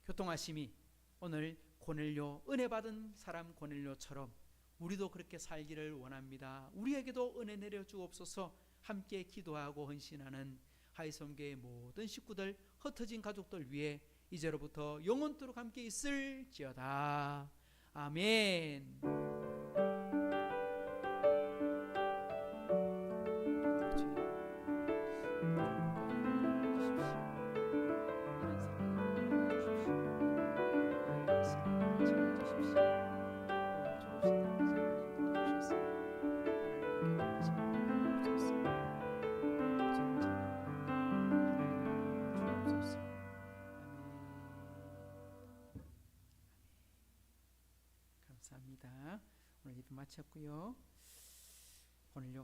교통하심이 오늘 고넬료, 은혜 받은 사람 고넬료처럼 우리도 그렇게 살기를 원합니다. 우리에게도 은혜 내려 주옵소서. 함께 기도하고 헌신하는 하이섬교의 모든 식구들, 흩어진 가족들 위해 이제로부터 영원토록 함께 있을지어다. 아멘. 감사합니다. 오늘 예배 마쳤고요. 고넬료가